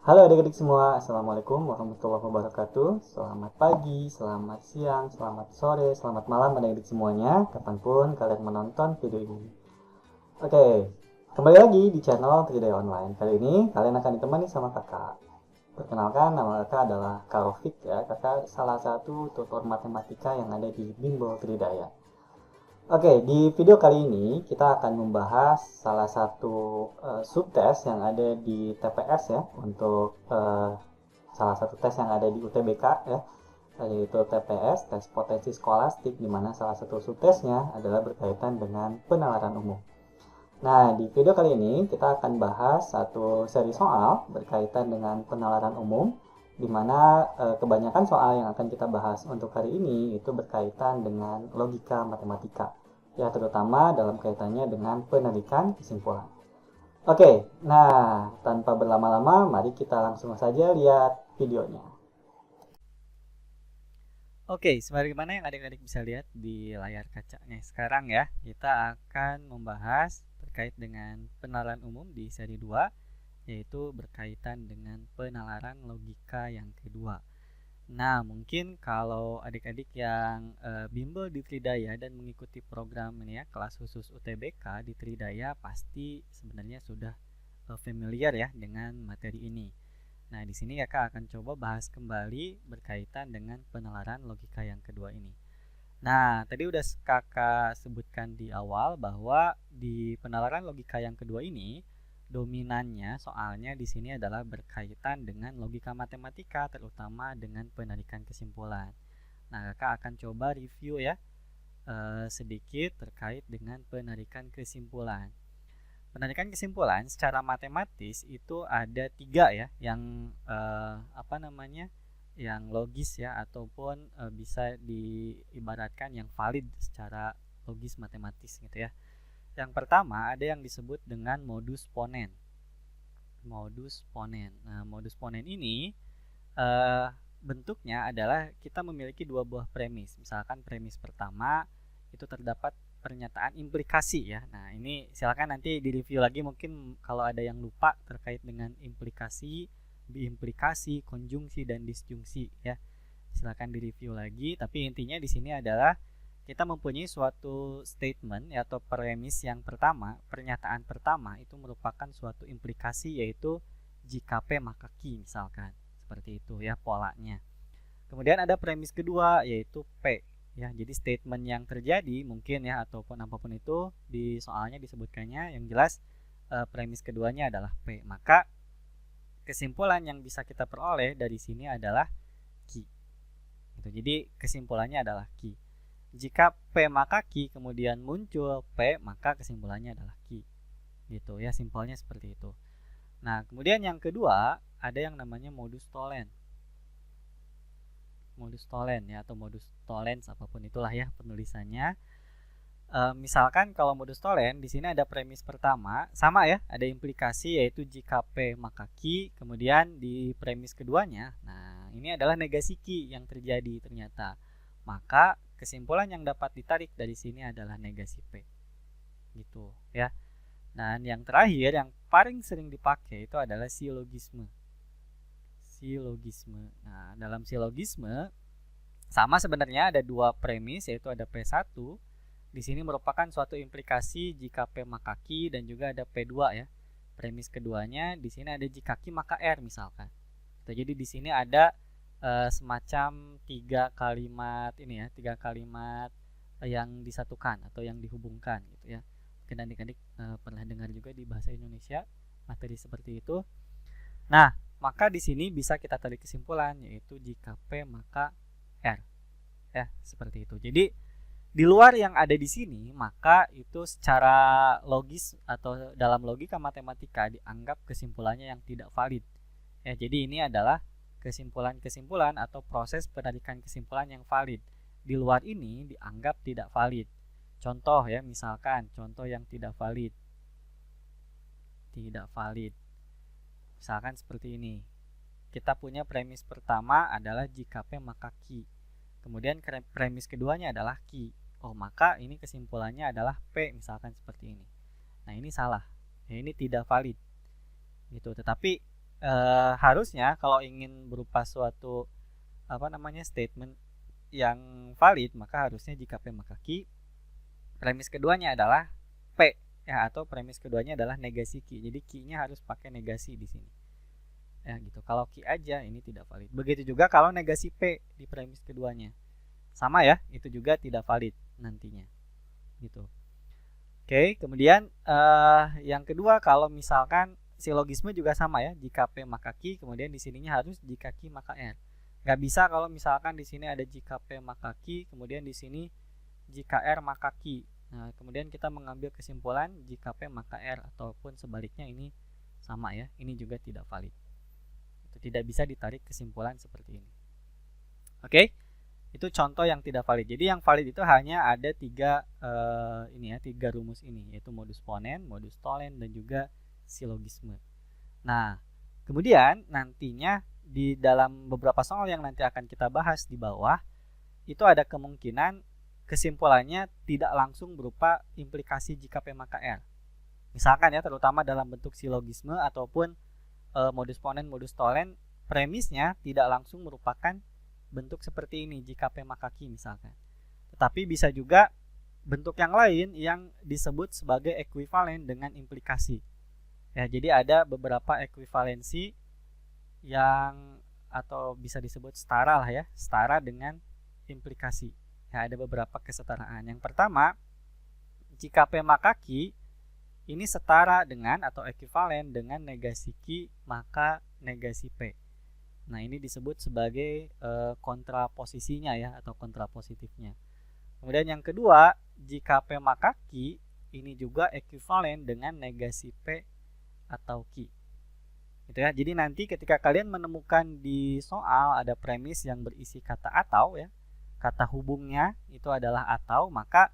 Halo adik-adik semua, Assalamualaikum warahmatullahi wabarakatuh. Selamat pagi, selamat siang, selamat sore, selamat malam adik-adik semuanya, kapanpun kalian menonton video ini. Oke, kembali lagi di channel Tridaya Online. Kali ini kalian akan ditemani sama kakak. Perkenalkan, nama kakak adalah Kak Rofik ya. Kakak salah satu tutor matematika yang ada di Bimbel Tridaya. Oke, di video kali ini kita akan membahas salah satu subtes yang ada di TPS ya untuk salah satu tes yang ada di UTBK ya, yaitu TPS, tes potensi skolastik, di mana salah satu subtesnya adalah berkaitan dengan penalaran umum. Nah, di video kali ini kita akan bahas satu seri soal berkaitan dengan penalaran umum, di mana kebanyakan soal yang akan kita bahas untuk hari ini itu berkaitan dengan logika matematika, ya terutama dalam kaitannya dengan penarikan kesimpulan. Oke, nah tanpa berlama-lama, mari kita langsung saja lihat videonya. Oke, sebagaimana yang adik-adik bisa lihat di layar kacanya sekarang ya, kita akan membahas terkait dengan penalaran umum di seri 2, yaitu berkaitan dengan penalaran logika yang kedua. Nah, mungkin kalau adik-adik yang bimbel di Tridaya dan mengikuti program ini ya, kelas khusus UTBK di Tridaya pasti sebenarnya sudah familiar ya dengan materi ini. Nah, di sini kakak akan coba bahas kembali berkaitan dengan penalaran logika yang kedua ini. Nah, tadi udah kakak sebutkan di awal bahwa di penalaran logika yang kedua ini, dominannya soalnya di sini adalah berkaitan dengan logika matematika, terutama dengan penarikan kesimpulan. Nah, kakak akan coba review ya sedikit terkait dengan penarikan kesimpulan. Penarikan kesimpulan secara matematis itu ada tiga ya, yang yang logis ya, ataupun bisa diibaratkan yang valid secara logis matematis gitu ya. Yang pertama ada yang disebut dengan modus ponen. Modus ponen. Nah, modus ponen ini eh, bentuknya adalah kita memiliki dua buah premis. Misalkan premis pertama itu terdapat pernyataan implikasi ya. Nah, ini silakan nanti direview lagi mungkin kalau ada yang lupa terkait dengan implikasi, biimplikasi, konjungsi dan disjungsi ya. Silakan direview lagi, tapi intinya di sini adalah kita mempunyai suatu statement atau premis yang pertama, pernyataan pertama itu merupakan suatu implikasi, yaitu jika P maka Q misalkan. Seperti itu ya polanya. Kemudian ada premis kedua yaitu P ya. Jadi statement yang terjadi mungkin ya, ataupun apapun itu di soalnya disebutkannya, yang jelas premis keduanya adalah P. Maka kesimpulan yang bisa kita peroleh dari sini adalah Q. Gitu. Jadi kesimpulannya adalah Q. Jika P maka Q kemudian muncul P, maka kesimpulannya adalah Q. Gitu ya, simpelnya seperti itu. Nah, kemudian yang kedua ada yang namanya modus tollens. Modus tollens ya, atau modus tollens apapun itulah ya penulisannya. Misalkan kalau modus tollens di sini ada premis pertama sama ya, ada implikasi yaitu jika P maka Q, kemudian di premis keduanya, nah ini adalah negasi Q yang terjadi ternyata. Maka kesimpulan yang dapat ditarik dari sini adalah negasi P. Gitu ya. Dan yang terakhir yang paling sering dipakai itu adalah silogisme. Silogisme. Nah, dalam silogisme sama sebenarnya ada dua premis, yaitu ada P1 di sini merupakan suatu implikasi jika P maka Q, dan juga ada P2 ya. Premis keduanya di sini ada jika Q maka R misalkan. Jadi di sini ada semacam tiga kalimat ini ya, tiga kalimat yang disatukan atau yang dihubungkan gitu ya. Mungkin adik-adik pernah dengar juga di bahasa Indonesia materi seperti itu. Nah, maka di sini bisa kita tarik kesimpulan yaitu jika P maka R. Ya, seperti itu. Jadi di luar yang ada di sini, maka itu secara logis atau dalam logika matematika dianggap kesimpulannya yang tidak valid. Ya, jadi ini adalah kesimpulan-kesimpulan atau proses penarikan kesimpulan yang valid. Di luar ini dianggap tidak valid. Contoh ya, misalkan contoh yang tidak valid. Tidak valid. Misalkan seperti ini. Kita punya premis pertama adalah jika P maka Q. Kemudian premis keduanya adalah Q. Oh, maka ini kesimpulannya adalah P misalkan seperti ini. Nah, ini salah. Ya, ini tidak valid. Gitu. Tetapi harusnya kalau ingin berupa suatu statement yang valid, maka harusnya jika P maka Q, premis keduanya adalah P ya, atau premis keduanya adalah negasi Q. Jadi Q-nya harus pakai negasi di sini. Ya gitu. Kalau Q aja ini tidak valid. Begitu juga kalau negasi P di premis keduanya. Sama ya, itu juga tidak valid nantinya. Gitu. Oke, kemudian yang kedua, kalau misalkan silogisme juga sama ya, jika P maka Q, kemudian di sininya harus jika Q maka R. Nggak bisa kalau misalkan di sini ada jika P maka Q, kemudian di sini jika R maka Q. Nah, kemudian kita mengambil kesimpulan jika P maka R, ataupun sebaliknya ini sama ya, ini juga tidak valid. Itu tidak bisa ditarik kesimpulan seperti ini. Oke, itu contoh yang tidak valid. Jadi yang valid itu hanya ada tiga rumus ini, yaitu modus ponens, modus tollens, dan juga silogisme. Nah, kemudian nantinya di dalam beberapa soal yang nanti akan kita bahas di bawah, itu ada kemungkinan kesimpulannya tidak langsung berupa implikasi jika P maka R. Misalkan ya, terutama dalam bentuk silogisme ataupun modus ponens, modus tollens, premisnya tidak langsung merupakan bentuk seperti ini jika P maka Q misalkan. Tetapi bisa juga bentuk yang lain yang disebut sebagai ekuivalen dengan implikasi. Ya, jadi ada beberapa ekuivalensi yang atau bisa disebut setara lah ya, setara dengan implikasi. Ya, ada beberapa kesetaraan. Yang pertama, jika P maka Q ini setara dengan atau ekuivalen dengan negasi Q maka negasi P. Nah, ini disebut sebagai kontraposisinya ya, atau kontrapositifnya. Kemudian yang kedua, jika P maka Q ini juga ekuivalen dengan negasi P atau Q. Gitu ya. Jadi nanti ketika kalian menemukan di soal ada premis yang berisi kata atau ya, kata hubungnya itu adalah atau, maka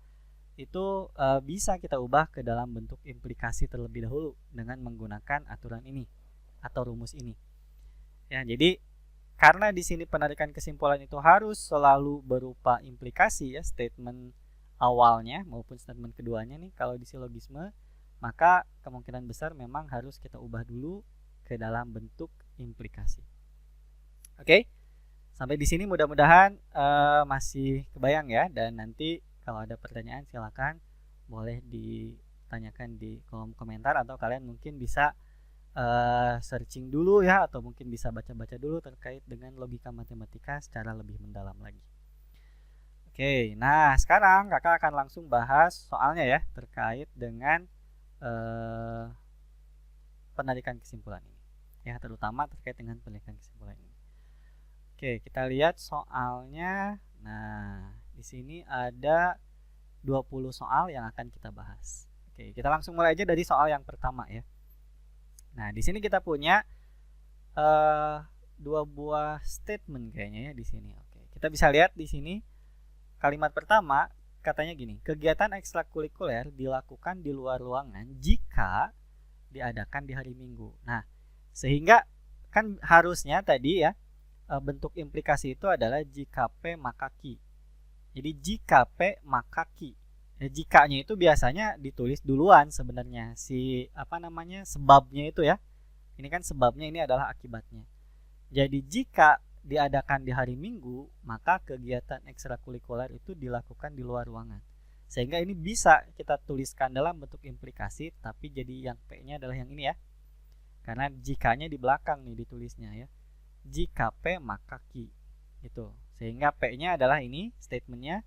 itu bisa kita ubah ke dalam bentuk implikasi terlebih dahulu dengan menggunakan aturan ini atau rumus ini. Ya, jadi karena di sini penarikan kesimpulan itu harus selalu berupa implikasi ya, statement awalnya maupun statement keduanya nih kalau di silogisme, maka kemungkinan besar memang harus kita ubah dulu ke dalam bentuk implikasi. Oke, sampai di sini mudah-mudahan masih kebayang ya, dan nanti kalau ada pertanyaan silakan boleh ditanyakan di kolom komentar, atau kalian mungkin bisa searching dulu ya, atau mungkin bisa baca-baca dulu terkait dengan logika matematika secara lebih mendalam lagi. Oke, nah sekarang kakak akan langsung bahas soalnya ya, terkait dengan penarikan kesimpulan ini ya, terutama terkait dengan penarikan kesimpulan ini. Oke, kita lihat soalnya. Nah, di sini ada 20 soal yang akan kita bahas. Oke, kita langsung mulai aja dari soal yang pertama ya. Nah, di sini kita punya 2 buah statement kayaknya ya di sini. Oke, kita bisa lihat di sini kalimat pertama katanya gini, kegiatan ekstrakurikuler dilakukan di luar ruangan jika diadakan di hari Minggu. Nah, sehingga kan harusnya tadi ya bentuk implikasi itu adalah jika P maka Q. Jadi jika P maka Q. Jikanya itu biasanya ditulis duluan sebenarnya si sebabnya itu ya. Ini kan sebabnya, ini adalah akibatnya. Jadi jika diadakan di hari Minggu, maka kegiatan ekstrakurikuler itu dilakukan di luar ruangan. Sehingga ini bisa kita tuliskan dalam bentuk implikasi, tapi jadi yang P-nya adalah yang ini ya. Karena jikanya di belakang nih ditulisnya ya. Jika P maka Q. Itu. Sehingga P-nya adalah ini statementnya.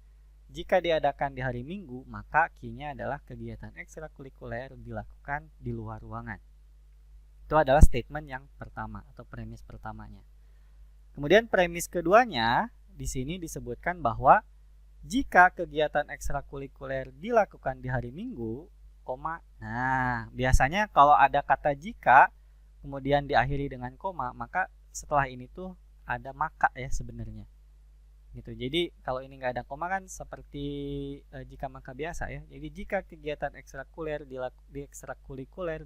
Jika diadakan di hari Minggu, maka Q-nya adalah kegiatan ekstrakurikuler dilakukan di luar ruangan. Itu adalah statement yang pertama atau premis pertamanya. Kemudian premis keduanya di sini disebutkan bahwa jika kegiatan ekstrakurikuler dilakukan di hari Minggu, koma. Nah, biasanya kalau ada kata jika kemudian diakhiri dengan koma, maka setelah ini tuh ada maka ya sebenarnya. Gitu. Jadi kalau ini nggak ada koma kan seperti jika maka biasa ya. Jadi jika kegiatan ekstrakurikuler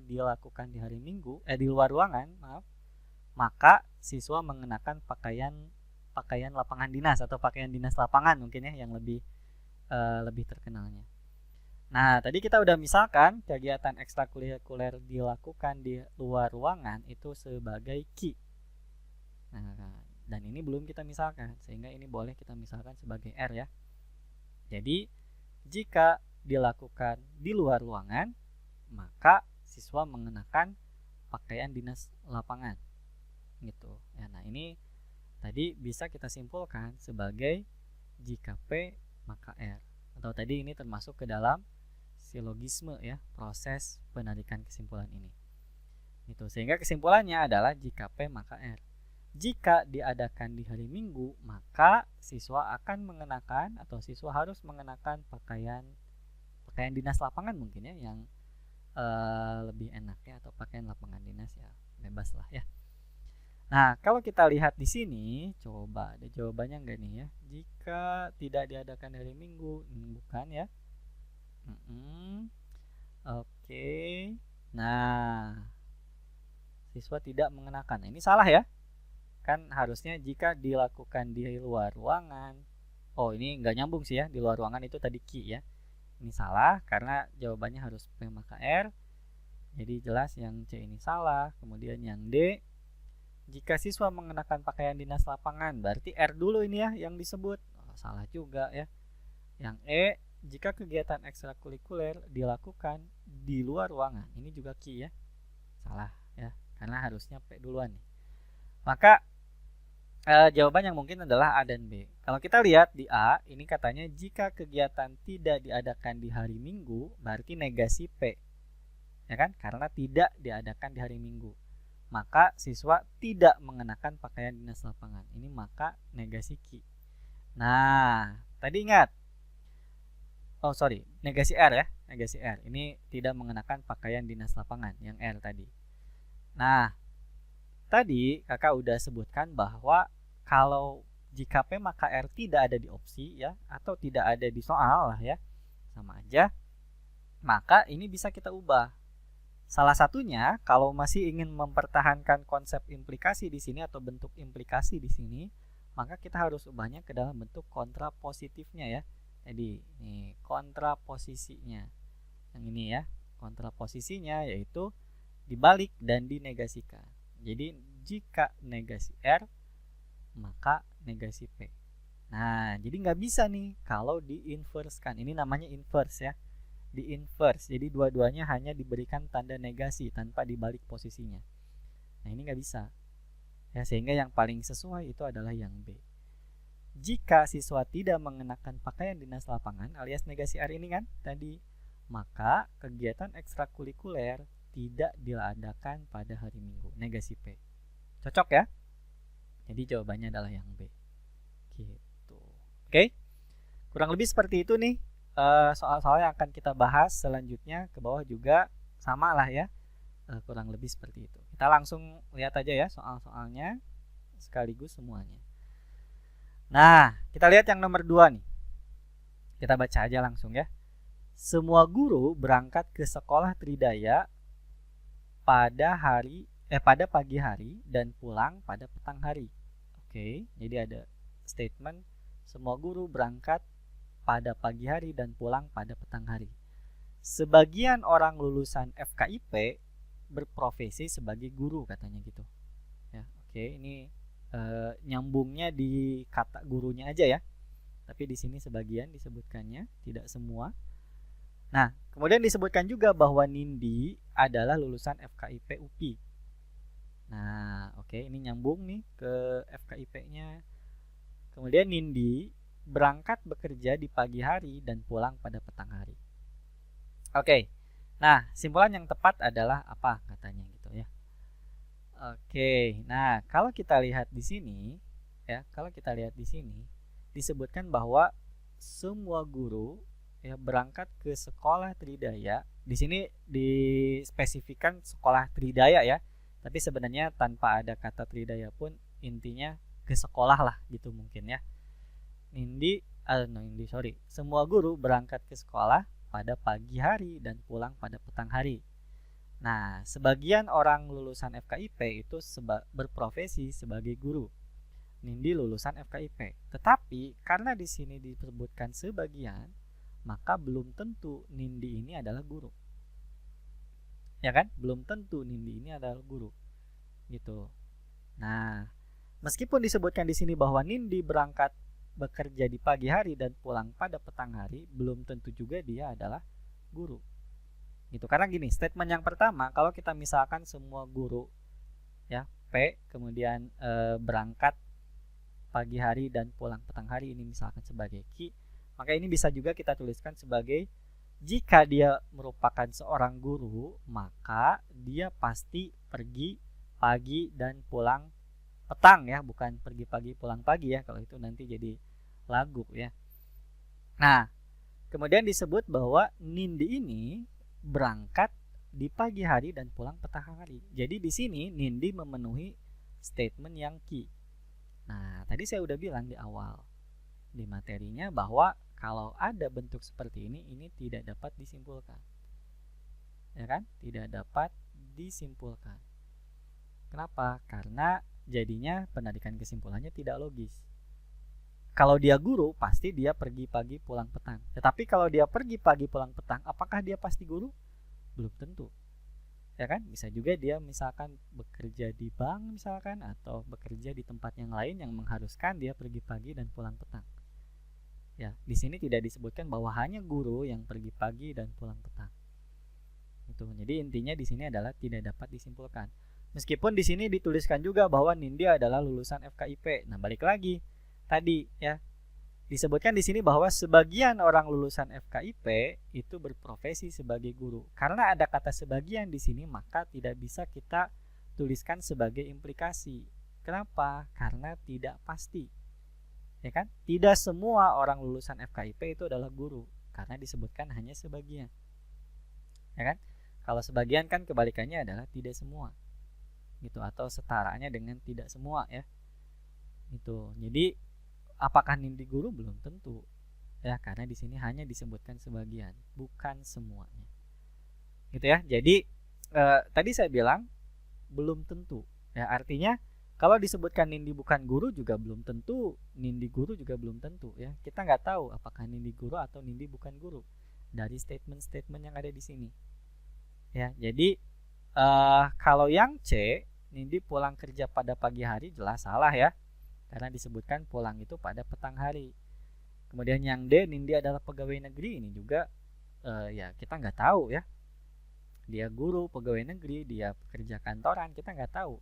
dilakukan di hari Minggu, di luar ruangan, maka siswa mengenakan pakaian lapangan dinas atau pakaian dinas lapangan mungkin ya yang lebih terkenalnya. Nah, tadi kita udah misalkan kegiatan ekstrakurikuler dilakukan di luar ruangan itu sebagai ki. Nah, dan ini belum kita misalkan, sehingga ini boleh kita misalkan sebagai R ya. Jadi, jika dilakukan di luar ruangan, maka siswa mengenakan pakaian dinas lapangan. Gitu. Ya, nah, ini tadi bisa kita simpulkan sebagai jika P maka R. Atau tadi ini termasuk ke dalam silogisme ya, proses penarikan kesimpulan ini. Itu sehingga kesimpulannya adalah jika P maka R. Jika diadakan di hari Minggu, maka siswa akan mengenakan atau siswa harus mengenakan pakaian dinas lapangan mungkin ya, yang lebih enak ya, atau pakaian lapangan dinas ya, bebas lah ya. Nah, kalau kita lihat di sini, coba ada jawabannya enggak nih ya? Jika tidak diadakan hari Minggu, bukan ya? Oke. Nah, siswa tidak mengenakan. Ini salah ya? Kan harusnya jika dilakukan di luar ruangan. Oh, ini nggak nyambung sih ya. Di luar ruangan itu tadi ki ya. Ini salah karena jawabannya harus P maka R. Jadi jelas yang C ini salah. Kemudian yang D, jika siswa mengenakan pakaian dinas lapangan, berarti R dulu ini ya yang disebut. Oh, salah juga ya. Yang E, jika kegiatan ekstrakurikuler dilakukan di luar ruangan, ini juga ki ya. Salah ya, karena harusnya P duluan nih. Maka jawaban yang mungkin adalah A dan B. Kalau kita lihat di A, ini katanya jika kegiatan tidak diadakan di hari Minggu, berarti negasi P. Ya kan? Karena tidak diadakan di hari Minggu. Maka siswa tidak mengenakan pakaian dinas lapangan. Ini maka negasi Q. Nah, tadi ingat. Oh, sorry, negasi R ya. Negasi R. Ini tidak mengenakan pakaian dinas lapangan, yang R tadi. Nah, tadi kakak udah sebutkan bahwa kalau jika P maka R tidak ada di opsi ya, atau tidak ada di soal lah ya, sama aja, maka ini bisa kita ubah. Salah satunya kalau masih ingin mempertahankan konsep implikasi di sini atau bentuk implikasi di sini, maka kita harus ubahnya ke dalam bentuk kontrapositifnya ya. Jadi ini kontraposisinya. Yang ini ya, kontraposisinya yaitu dibalik dan dinegasikan. Jadi jika negasi R, maka negasi P. Nah, jadi nggak bisa nih kalau diinverskan. Ini namanya inverse ya. Di inverse, jadi dua-duanya hanya diberikan tanda negasi tanpa dibalik posisinya. Nah, ini nggak bisa ya, sehingga yang paling sesuai itu adalah yang B. Jika siswa tidak mengenakan pakaian dinas lapangan alias negasi R ini kan tadi, maka kegiatan ekstrakurikuler tidak diadakan pada hari Minggu, negasi P. Cocok ya? Jadi jawabannya adalah yang B. Gitu. Oke? Kurang lebih seperti itu nih. Soal-soal yang akan kita bahas selanjutnya ke bawah juga sama lah ya, kurang lebih seperti itu. Kita langsung lihat aja ya soal-soalnya sekaligus semuanya. Nah, kita lihat yang nomor 2 nih. Kita baca aja langsung ya. Semua guru berangkat ke sekolah Tridaya pada pagi hari dan pulang pada petang hari. Oke, jadi ada statement semua guru berangkat pada pagi hari dan pulang pada petang hari. Sebagian orang lulusan FKIP berprofesi sebagai guru katanya gitu. Ya, oke, ini nyambungnya di kata gurunya aja ya. Tapi di sini sebagian disebutkannya, tidak semua. Nah, kemudian disebutkan juga bahwa Nindi adalah lulusan FKIP UPI. Nah, oke, ini nyambung nih ke FKIP-nya. Kemudian Nindi berangkat bekerja di pagi hari dan pulang pada petang hari. Oke. Nah, simpulan yang tepat adalah apa katanya gitu ya. Oke. Nah, kalau kita lihat di sini ya, disebutkan bahwa semua guru ya berangkat ke sekolah Tridaya. Di sini dispesifikkan sekolah Tridaya ya. Tapi sebenarnya tanpa ada kata Tridaya pun intinya ke sekolah lah gitu mungkin ya. Semua guru berangkat ke sekolah pada pagi hari dan pulang pada petang hari. Nah, sebagian orang lulusan FKIP itu berprofesi sebagai guru. Nindi lulusan FKIP. Tetapi karena di sini disebutkan sebagian, maka belum tentu Nindi ini adalah guru. Ya kan? Belum tentu Nindi ini adalah guru. Gitu. Nah, meskipun disebutkan di sini bahwa Nindi berangkat bekerja di pagi hari dan pulang pada petang hari, belum tentu juga dia adalah guru. Gitu. Karena gini, statement yang pertama, kalau kita misalkan semua guru ya, P kemudian berangkat pagi hari dan pulang petang hari, ini misalkan sebagai Q, maka ini bisa juga kita tuliskan sebagai jika dia merupakan seorang guru, maka dia pasti pergi pagi dan pulang petang ya, bukan pergi pagi pulang pagi ya, kalau itu nanti jadi lagu ya. Nah, kemudian disebut bahwa Nindi ini berangkat di pagi hari dan pulang petang hari. Jadi di sini Nindi memenuhi statement yang Q. Nah, tadi saya udah bilang di awal di materinya bahwa kalau ada bentuk seperti ini tidak dapat disimpulkan. Ya kan? Tidak dapat disimpulkan. Kenapa? Karena jadinya penarikan kesimpulannya tidak logis. Kalau dia guru, pasti dia pergi pagi pulang petang. Tetapi kalau dia pergi pagi pulang petang, apakah dia pasti guru? Belum tentu. Ya kan? Bisa juga dia misalkan bekerja di bank misalkan, atau bekerja di tempat yang lain yang mengharuskan dia pergi pagi dan pulang petang. Ya, di sini tidak disebutkan bahwa hanya guru yang pergi pagi dan pulang petang. Itu. Jadi intinya di sini adalah tidak dapat disimpulkan. Meskipun di sini dituliskan juga bahwa Nindi adalah lulusan FKIP. Nah, balik lagi tadi ya. Disebutkan di sini bahwa sebagian orang lulusan FKIP itu berprofesi sebagai guru. Karena ada kata sebagian di sini, maka tidak bisa kita tuliskan sebagai implikasi. Kenapa? Karena tidak pasti. Ya kan? Tidak semua orang lulusan FKIP itu adalah guru, karena disebutkan hanya sebagian. Ya kan? Kalau sebagian kan kebalikannya adalah tidak semua. Gitu, atau setaranya dengan tidak semua ya. Gitu. Jadi apakah Nindi guru? Belum tentu. Ya, karena di sini hanya disebutkan sebagian, bukan semuanya. Gitu ya. Jadi tadi saya bilang belum tentu. Ya, artinya kalau disebutkan Nindi bukan guru juga belum tentu Nindi guru juga belum tentu ya. Kita nggak tahu apakah Nindi guru atau Nindi bukan guru dari statement-statement yang ada di sini. Ya, jadi kalau yang C, Nindi pulang kerja pada pagi hari, jelas salah ya. Karena disebutkan pulang itu pada petang hari. Kemudian yang D, Nindi adalah pegawai negeri, ini juga ya kita nggak tahu ya. Dia guru, pegawai negeri, dia pekerja kantoran, kita nggak tahu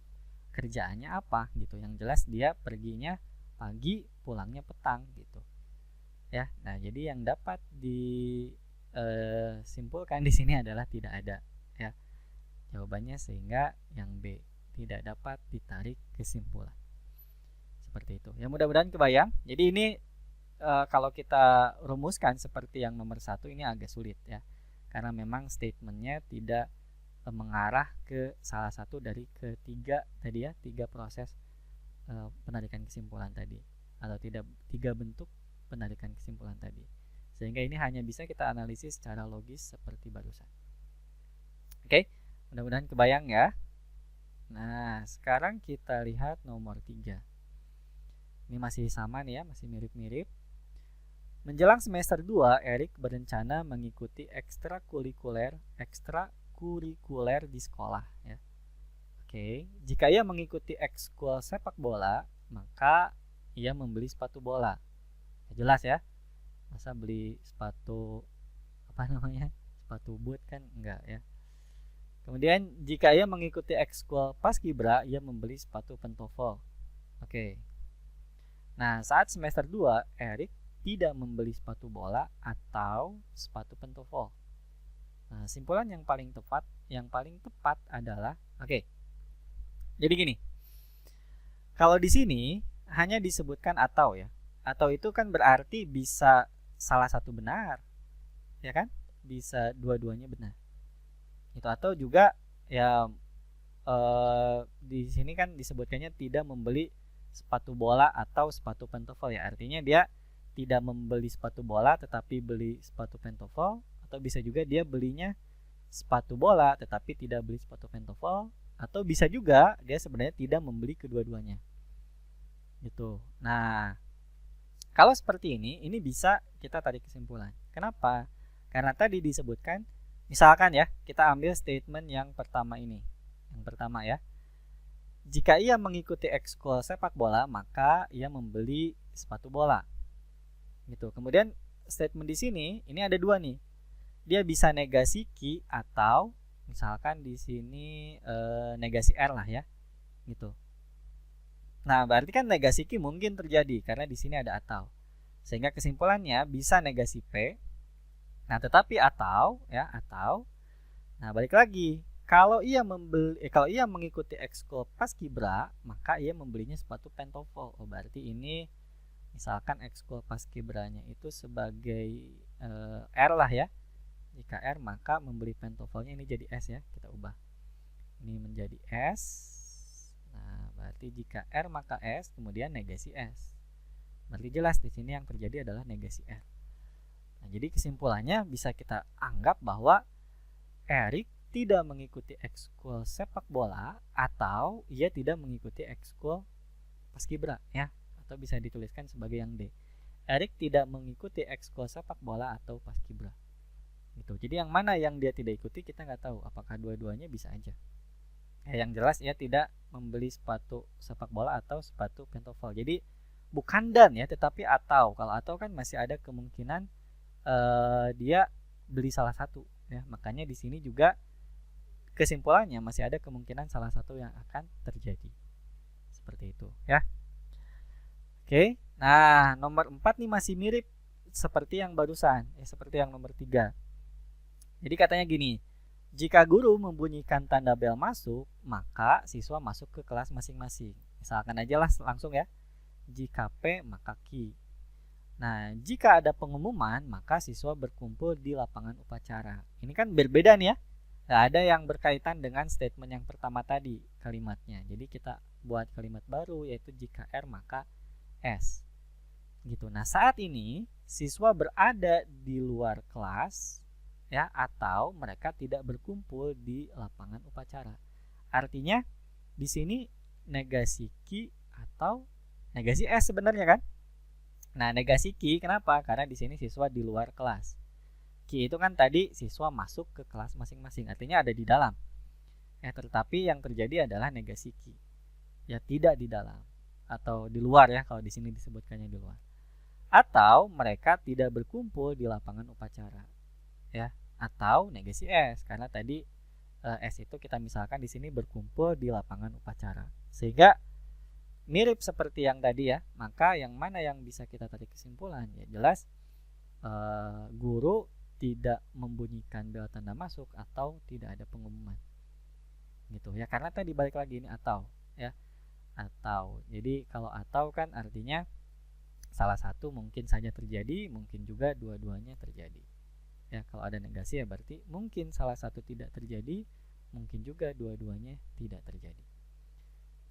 kerjaannya apa gitu. Yang jelas dia perginya pagi, pulangnya petang gitu. Ya, nah jadi yang dapat disimpulkan di sini adalah tidak ada ya jawabannya, sehingga yang B tidak dapat ditarik kesimpulan. Seperti itu ya, mudah-mudahan kebayang. Jadi ini kalau kita rumuskan seperti yang nomor 1 ini agak sulit ya, karena memang statementnya tidak mengarah ke salah satu dari ketiga tadi ya, 3 proses penarikan kesimpulan tadi, atau tidak 3 bentuk penarikan kesimpulan tadi, sehingga ini hanya bisa kita analisis secara logis seperti barusan. Oke, mudah-mudahan kebayang ya. Nah, sekarang kita lihat nomor 3. Ini masih sama nih ya, masih mirip-mirip. Menjelang semester 2, Erik berencana mengikuti ekstrakurikuler di sekolah ya. Oke, jika ia mengikuti ekskul sepak bola, maka ia membeli sepatu bola. Jelas ya. Masa beli sepatu sepatu boot kan enggak ya. Kemudian jika ia mengikuti ekskul paskibra, ia membeli sepatu pantofel. Oke. Nah, saat semester 2, Erik tidak membeli sepatu bola atau sepatu pantofel. Nah, simpulan yang paling tepat adalah jadi gini. Kalau di sini hanya disebutkan atau ya. Atau itu kan berarti bisa salah satu benar. Ya kan? Bisa dua-duanya benar. Itu, atau juga ya di sini kan disebutkannya tidak membeli sepatu bola atau sepatu pantofel ya, artinya dia tidak membeli sepatu bola tetapi beli sepatu pantofel, atau bisa juga dia belinya sepatu bola tetapi tidak beli sepatu pantofel, atau bisa juga dia sebenarnya tidak membeli kedua-duanya gitu. Nah, Kalau seperti ini bisa kita tarik kesimpulan. Kenapa? Karena tadi disebutkan, misalkan ya, kita ambil statement yang pertama ini. Yang pertama ya. Jika ia mengikuti ekskul sepak bola, maka ia membeli sepatu bola. Gitu. Kemudian statement di sini, ini ada dua nih. Dia bisa negasi Q atau misalkan di sini negasi R lah ya. Gitu. Nah, berarti kan negasi Q mungkin terjadi karena di sini ada atau. Sehingga kesimpulannya bisa negasi P. Nah, tetapi atau. Nah, balik lagi. Kalau ia mengikuti ekskul paskibra, maka ia membelinya sepatu pentofol. Oh, berarti ini misalkan ekskul paskibranya itu sebagai R lah ya. Jika R, maka membeli pentofolnya ini jadi S ya. Kita ubah. Ini menjadi S. Nah, berarti jika R maka S, kemudian negasi S. Berarti jelas di sini yang terjadi adalah negasi R. Nah, jadi kesimpulannya bisa kita anggap bahwa Erik tidak mengikuti ekskul sepak bola atau ia tidak mengikuti ekskul paskibra ya, atau bisa dituliskan sebagai yang D. Erik tidak mengikuti ekskul sepak bola atau paskibra. Gitu. Jadi yang mana yang dia tidak ikuti kita nggak tahu, apakah dua-duanya bisa aja. Yang jelas ia tidak membeli sepatu sepak bola atau sepatu pentofol. Jadi bukan dan ya, tetapi atau. Kalau atau kan masih ada kemungkinan dia beli salah satu ya. Makanya di sini juga kesimpulannya masih ada kemungkinan salah satu yang akan terjadi. Seperti itu ya. Oke. Nah, nomor 4 nih masih mirip seperti yang barusan, seperti yang nomor 3. Jadi katanya gini, jika guru membunyikan tanda bel masuk, maka siswa masuk ke kelas masing-masing. Misalkan aja lah langsung ya. Jika P, maka Q. Nah, jika ada pengumuman, maka siswa berkumpul di lapangan upacara. Ini kan berbeda nih ya. Nah, ada yang berkaitan dengan statement yang pertama tadi, kalimatnya. Jadi kita buat kalimat baru, yaitu jika R, maka S. Gitu. Nah, saat ini siswa berada di luar kelas ya, atau mereka tidak berkumpul di lapangan upacara. Artinya di sini negasi Q atau negasi S sebenarnya kan? Nah, negasi Q kenapa? Karena di sini siswa di luar kelas. Q itu kan tadi siswa masuk ke kelas masing-masing, artinya ada di dalam. Tetapi yang terjadi adalah negasi Q. Ya, tidak di dalam atau di luar ya, kalau di sini disebutkannya di luar. Atau mereka tidak berkumpul di lapangan upacara. Ya, atau negasi S karena tadi S itu kita misalkan di sini berkumpul di lapangan upacara. Sehingga mirip seperti yang tadi ya, maka yang mana yang bisa kita tarik kesimpulan? Ya jelas guru tidak membunyikan bel tanda masuk atau tidak ada pengumuman. Gitu ya, karena tadi balik lagi ini atau ya. Atau. Jadi kalau atau kan artinya salah satu mungkin saja terjadi, mungkin juga dua-duanya terjadi. Ya, kalau ada negasi ya berarti mungkin salah satu tidak terjadi, mungkin juga dua-duanya tidak terjadi.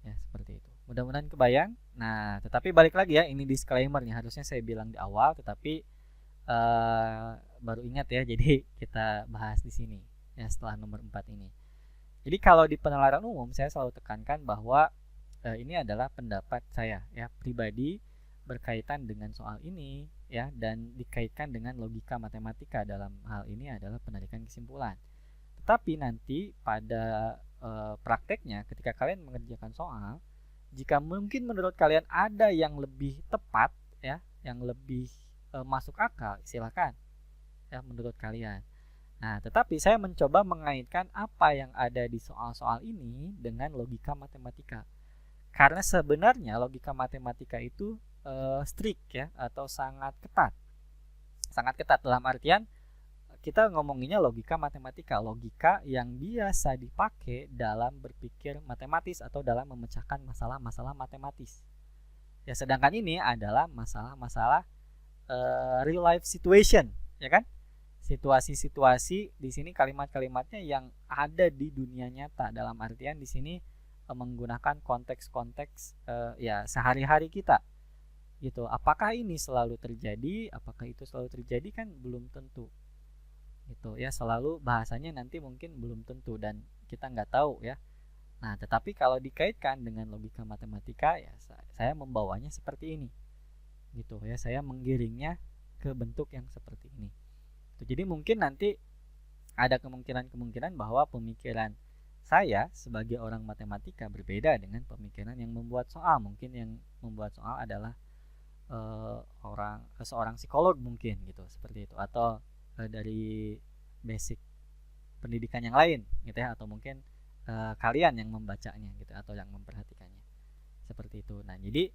Ya, seperti itu. Mudah-mudahan kebayang. Nah, tetapi balik lagi ya, ini disclaimer-nya harusnya saya bilang di awal, tetapi baru ingat ya, jadi kita bahas di sini ya setelah nomor 4 ini. Jadi kalau di penalaran umum saya selalu tekankan bahwa ini adalah pendapat saya ya pribadi berkaitan dengan soal ini ya, dan dikaitkan dengan logika matematika. Dalam hal ini adalah penarikan kesimpulan. Tetapi nanti pada prakteknya ketika kalian mengerjakan soal, jika mungkin menurut kalian ada yang lebih tepat ya, yang lebih masuk akal, silakan ya menurut kalian. Nah, tetapi saya mencoba mengaitkan apa yang ada di soal-soal ini dengan logika matematika. Karena sebenarnya logika matematika itu strict ya, atau sangat ketat. Sangat ketat dalam artian kita ngomonginnya logika matematika, logika yang biasa dipakai dalam berpikir matematis atau dalam memecahkan masalah-masalah matematis. Ya, sedangkan ini adalah masalah-masalah real life situation, ya kan? Situasi-situasi di sini kalimat-kalimatnya yang ada di dunia nyata, dalam artian di sini menggunakan konteks-konteks ya sehari-hari kita. Gitu. Apakah ini selalu terjadi? Apakah itu selalu terjadi? Kan belum tentu. Gitu ya, selalu bahasanya nanti mungkin belum tentu dan kita nggak tahu ya. Nah, tetapi kalau dikaitkan dengan logika matematika ya saya membawanya seperti ini. gitu ya. Saya menggiringnya ke bentuk yang seperti ini. Jadi mungkin nanti ada kemungkinan bahwa pemikiran saya sebagai orang matematika berbeda dengan pemikiran yang membuat soal. Mungkin yang membuat soal adalah seorang psikolog mungkin gitu, seperti itu, atau dari basic pendidikan yang lain gitu ya, atau mungkin kalian yang membacanya gitu atau yang memperhatikannya seperti itu. Nah, jadi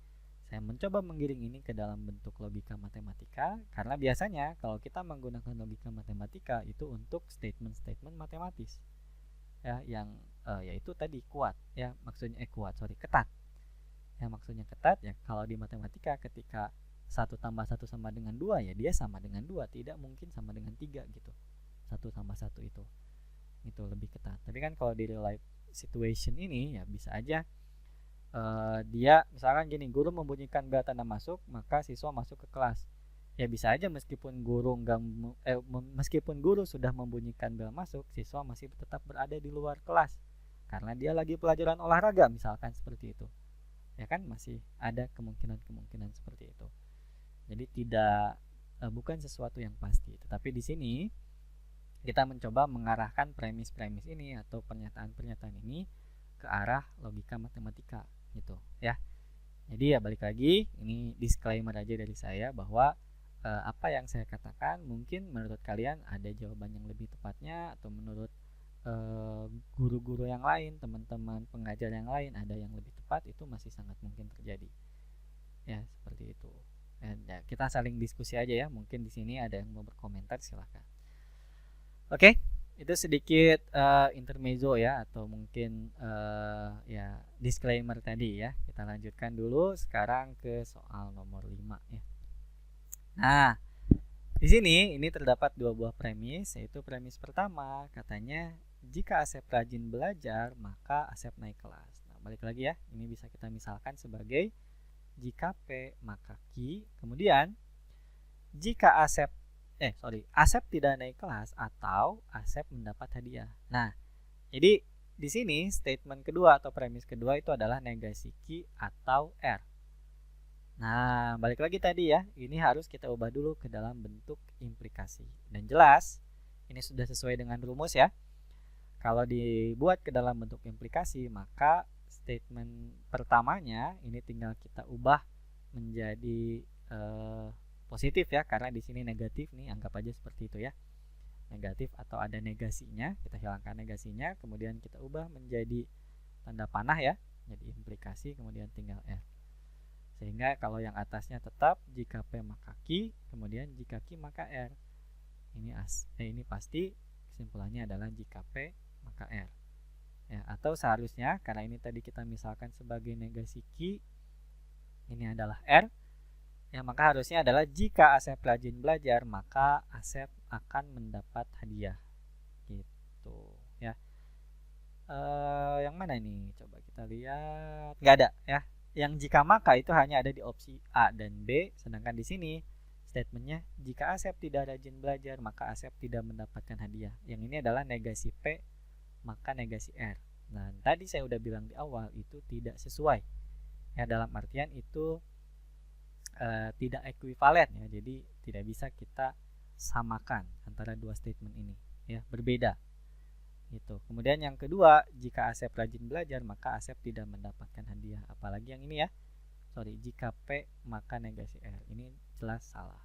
saya mencoba menggiring ini ke dalam bentuk logika matematika karena biasanya kalau kita menggunakan logika matematika itu untuk statement-statement matematis ya, yang yaitu tadi kuat ya, maksudnya ketat ya, maksudnya ketat ya. Kalau di matematika ketika 1+1 sama dengan 2 ya dia sama dengan 2, tidak mungkin sama dengan 3 gitu. 1+1 itu lebih ketat. Tapi kan kalau di real life situation ini ya bisa aja dia misalkan gini, guru membunyikan bel tanda masuk, maka siswa masuk ke kelas. Ya bisa aja meskipun guru sudah membunyikan bel masuk, siswa masih tetap berada di luar kelas karena dia lagi pelajaran olahraga misalkan seperti itu. Ya kan masih ada kemungkinan seperti itu. Jadi tidak bukan sesuatu yang pasti. Tetapi di sini kita mencoba mengarahkan premis-premis ini atau pernyataan-pernyataan ini ke arah logika matematika gitu ya. Jadi ya balik lagi, ini disclaimer aja dari saya bahwa apa yang saya katakan mungkin menurut kalian ada jawaban yang lebih tepatnya, atau menurut guru-guru yang lain, teman-teman pengajar yang lain ada yang lebih tepat, itu masih sangat mungkin terjadi ya, seperti itu. Dan ya, kita saling diskusi aja ya, mungkin di sini ada yang mau berkomentar silahkan. Oke, itu sedikit intermezzo ya, atau mungkin ya disclaimer tadi ya. Kita lanjutkan dulu sekarang ke soal nomor 5 ya. Nah, di sini ini terdapat 2 buah premis, yaitu premis pertama katanya jika Asep rajin belajar maka Asep naik kelas. Nah, balik lagi ya, ini bisa kita misalkan sebagai jika P maka Q, kemudian jika Asep tidak naik kelas atau Asep mendapat hadiah. Nah, jadi di sini statement kedua atau premis kedua itu adalah negasi Q atau R. Nah, balik lagi tadi ya, ini harus kita ubah dulu ke dalam bentuk implikasi. Dan jelas, ini sudah sesuai dengan rumus ya. Kalau dibuat ke dalam bentuk implikasi, maka statement pertamanya ini tinggal kita ubah menjadi positif ya, karena di sini negatif nih, anggap aja seperti itu ya. Negatif atau ada negasinya, kita hilangkan negasinya, kemudian kita ubah menjadi tanda panah ya, jadi implikasi, kemudian tinggal R. Sehingga kalau yang atasnya tetap jika P maka Q, kemudian jika Q maka R. Ini pasti kesimpulannya adalah jika P maka R. Ya, atau seharusnya karena ini tadi kita misalkan sebagai negasi Q, ini adalah R. Ya, maka harusnya adalah jika Asep rajin belajar maka Asep akan mendapat hadiah. Gitu ya. Yang mana ini? Coba kita lihat. Nggak ada ya. Yang jika maka itu hanya ada di opsi A dan B, sedangkan di sini statementnya jika Asep tidak rajin belajar maka Asep tidak mendapatkan hadiah. Yang ini adalah negasi P maka negasi R. Nah, tadi saya udah bilang di awal itu tidak sesuai ya, dalam artian itu tidak ekuivalen ya, jadi tidak bisa kita samakan antara dua statement ini ya, berbeda gitu. Kemudian yang kedua, jika Asep rajin belajar maka Asep tidak mendapatkan hadiah. Apalagi yang ini ya, jika P maka negasi R, ini jelas salah.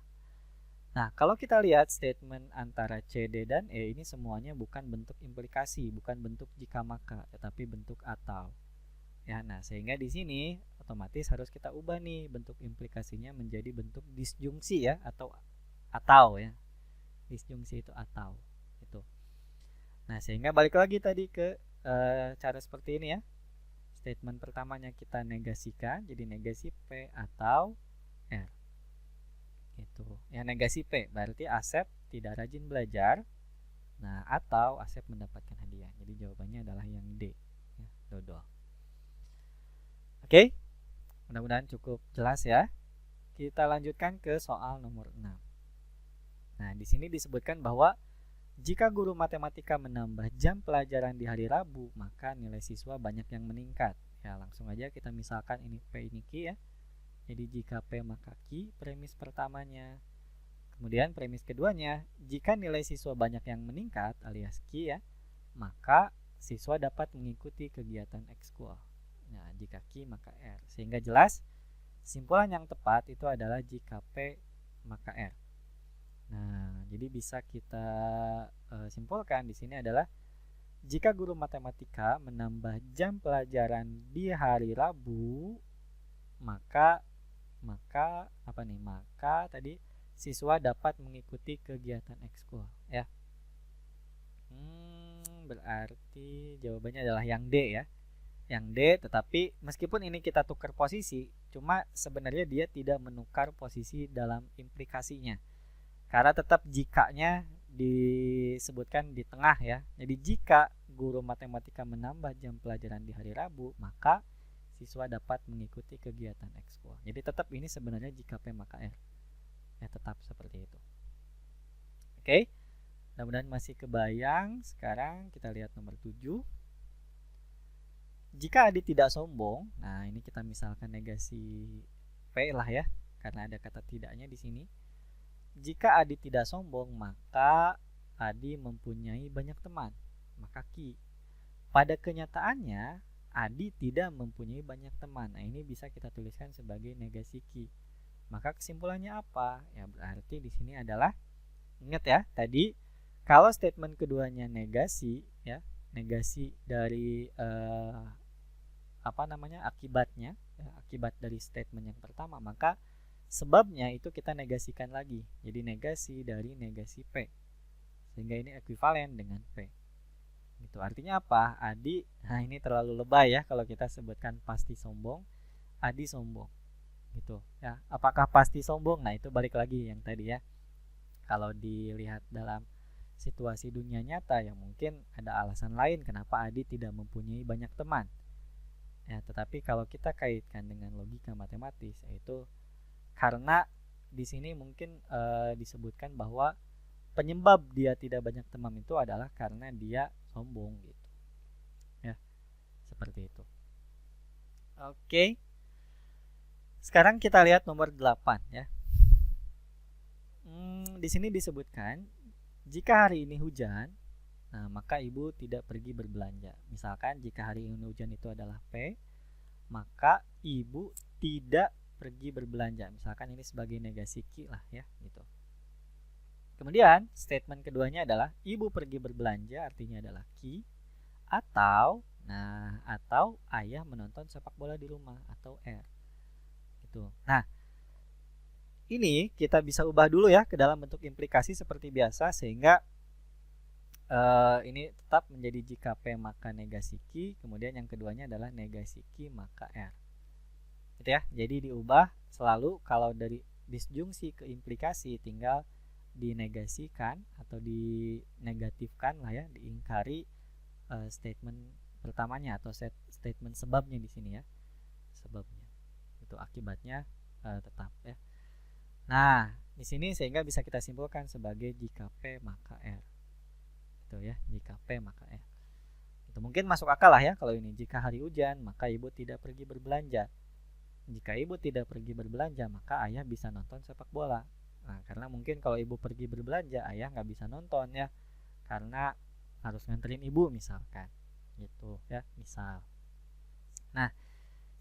Nah, kalau kita lihat statement antara C, D, dan E, ini semuanya bukan bentuk implikasi, bukan bentuk jika maka, tetapi bentuk atau ya. Nah, sehingga di sini otomatis harus kita ubah nih bentuk implikasinya menjadi bentuk disjungsi ya, atau ya, disjungsi itu atau itu. Nah, sehingga balik lagi tadi ke cara seperti ini ya. Statement pertamanya kita negasikan, jadi negasi P atau R. Itu. Yang negasi P berarti Asep tidak rajin belajar. Nah, atau Asep mendapatkan hadiah. Jadi jawabannya adalah yang D, ya, dodol. Oke. Mudah-mudahan cukup jelas ya. Kita lanjutkan ke soal nomor 6. Nah, di sini disebutkan bahwa jika guru matematika menambah jam pelajaran di hari Rabu, maka nilai siswa banyak yang meningkat. Ya, langsung aja kita misalkan ini P ini Q ya. Jadi jika P maka Q premis pertamanya. Kemudian premis keduanya, jika nilai siswa banyak yang meningkat alias Q ya, maka siswa dapat mengikuti kegiatan ekskul. Nah, jika Q maka R. Sehingga jelas kesimpulan yang tepat itu adalah jika P maka R. Nah, jadi bisa kita simpulkan di sini adalah jika guru matematika menambah jam pelajaran di hari Rabu, maka tadi siswa dapat mengikuti kegiatan ekskul ya. Berarti jawabannya adalah yang D ya. Yang D, tetapi meskipun ini kita tukar posisi, cuma sebenarnya dia tidak menukar posisi dalam implikasinya. Karena tetap jikanya disebutkan di tengah ya. Jadi jika guru matematika menambah jam pelajaran di hari Rabu, maka siswa dapat mengikuti kegiatan ekskul. Jadi tetap ini sebenarnya jika P maka R. Ya, tetap seperti itu. Oke. Mudah-mudahan masih kebayang. Sekarang kita lihat nomor 7. Jika Adi tidak sombong, nah ini kita misalkan negasi P lah ya, karena ada kata tidaknya di sini. Jika Adi tidak sombong, maka Adi mempunyai banyak teman, maka Q. Pada kenyataannya, Adi tidak mempunyai banyak teman. Nah, ini bisa kita tuliskan sebagai negasi Q. Maka kesimpulannya apa? Ya berarti di sini adalah, ingat ya, tadi kalau statement keduanya negasi ya, negasi dari akibatnya ya, akibat dari statement yang pertama, maka sebabnya itu kita negasikan lagi. Jadi negasi dari negasi P. Sehingga ini ekuivalen dengan P. Gitu. Artinya apa? Adi, nah ini terlalu lebay ya kalau kita sebutkan pasti sombong. Adi sombong. Gitu ya. Apakah pasti sombong? Nah, itu balik lagi yang tadi ya. Kalau dilihat dalam situasi dunia nyata ya mungkin ada alasan lain kenapa Adi tidak mempunyai banyak teman. Ya, tetapi kalau kita kaitkan dengan logika matematis, yaitu karena di sini mungkin disebutkan bahwa penyebab dia tidak banyak teman itu adalah karena dia sombong gitu. Ya, seperti itu. Oke. Sekarang kita lihat nomor 8 ya. Di sini disebutkan jika hari ini hujan, nah maka ibu tidak pergi berbelanja. Misalkan jika hari ini hujan itu adalah P, maka ibu tidak pergi berbelanja. Misalkan ini sebagai negasi Q lah ya, gitu. Kemudian statement keduanya adalah ibu pergi berbelanja, artinya adalah Q, atau ayah menonton sepak bola di rumah, atau R. Gitu. Nah, ini kita bisa ubah dulu ya ke dalam bentuk implikasi seperti biasa, sehingga ini tetap menjadi jika P maka negasi Q, kemudian yang keduanya adalah negasi Q maka R. Gitu ya. Jadi diubah selalu kalau dari disjungsi ke implikasi tinggal dinegasikan atau dinegatifkan lah ya, diingkari statement pertamanya atau statement sebabnya di sini ya. Sebabnya. Itu akibatnya tetap ya. Nah, di sini sehingga bisa kita simpulkan sebagai jika P maka R. Gitu ya, jika P maka R. Itu mungkin masuk akal lah ya kalau ini. Jika hari hujan, maka ibu tidak pergi berbelanja. Jika ibu tidak pergi berbelanja, maka ayah bisa nonton sepak bola. Nah, karena mungkin kalau ibu pergi berbelanja, ayah nggak bisa nonton ya, karena harus nganterin ibu misalkan. Gitu ya, misal. Nah,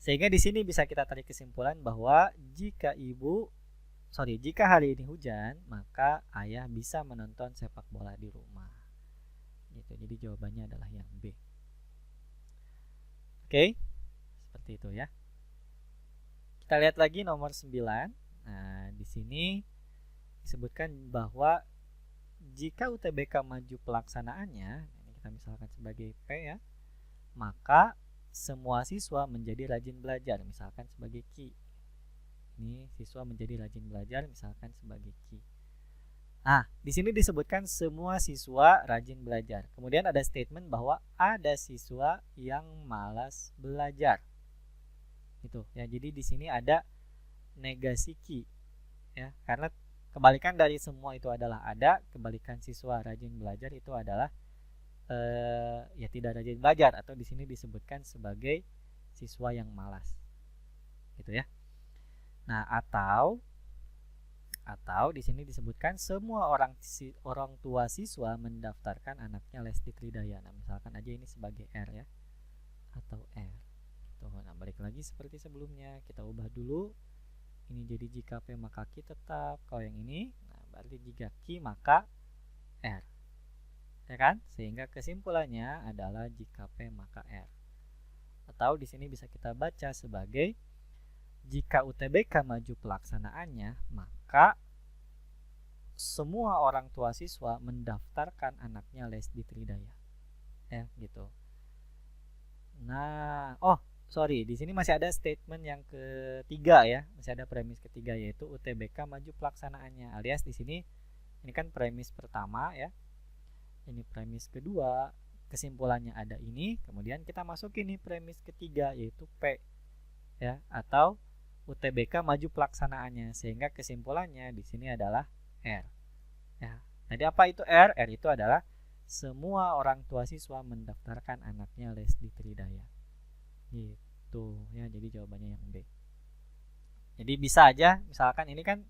sehingga di sini bisa kita tarik kesimpulan bahwa jika hari ini hujan, maka ayah bisa menonton sepak bola di rumah. Gitu. Jadi jawabannya adalah yang B. Oke. Seperti itu ya. Kita lihat lagi nomor 9. Nah, di sini disebutkan bahwa jika UTBK maju pelaksanaannya, ini kita misalkan sebagai P ya, maka semua siswa menjadi rajin belajar, misalkan sebagai Q. Ini siswa menjadi rajin belajar, misalkan sebagai Q. Nah, di sini disebutkan semua siswa rajin belajar. Kemudian ada statement bahwa ada siswa yang malas belajar. Gitu ya. Jadi di sini ada negasi Q ya, karena kebalikan dari semua itu adalah ada, kebalikan siswa rajin belajar itu adalah ya tidak rajin belajar, atau di sini disebutkan sebagai siswa yang malas. Gitu ya. Nah, atau di sini disebutkan semua orang tua siswa mendaftarkan anaknya les di Tridaya. Nah, misalkan aja ini sebagai R ya, atau R. Tuh, nah balik lagi seperti sebelumnya, kita ubah dulu. Ini jadi jika P maka Q tetap. Kalau yang ini, nah berarti jika Q maka R. Ya kan? Sehingga kesimpulannya adalah jika P maka R. Atau di sini bisa kita baca sebagai jika UTBK maju pelaksanaannya, maka semua orang tua siswa mendaftarkan anaknya les di Tridaya. Ya, gitu. Nah, sorry, di sini masih ada statement yang ketiga ya, masih ada premis ketiga yaitu UTBK maju pelaksanaannya. Alias di sini ini kan premis pertama ya. Ini premis kedua, kesimpulannya ada ini, kemudian kita masukin nih premis ketiga yaitu P ya, atau UTBK maju pelaksanaannya, sehingga kesimpulannya di sini adalah R. Ya. Jadi apa itu R? R itu adalah semua orang tua siswa mendaftarkan anaknya les di Tridaya. Gitu ya, jadi jawabannya yang B. Jadi bisa aja, misalkan ini kan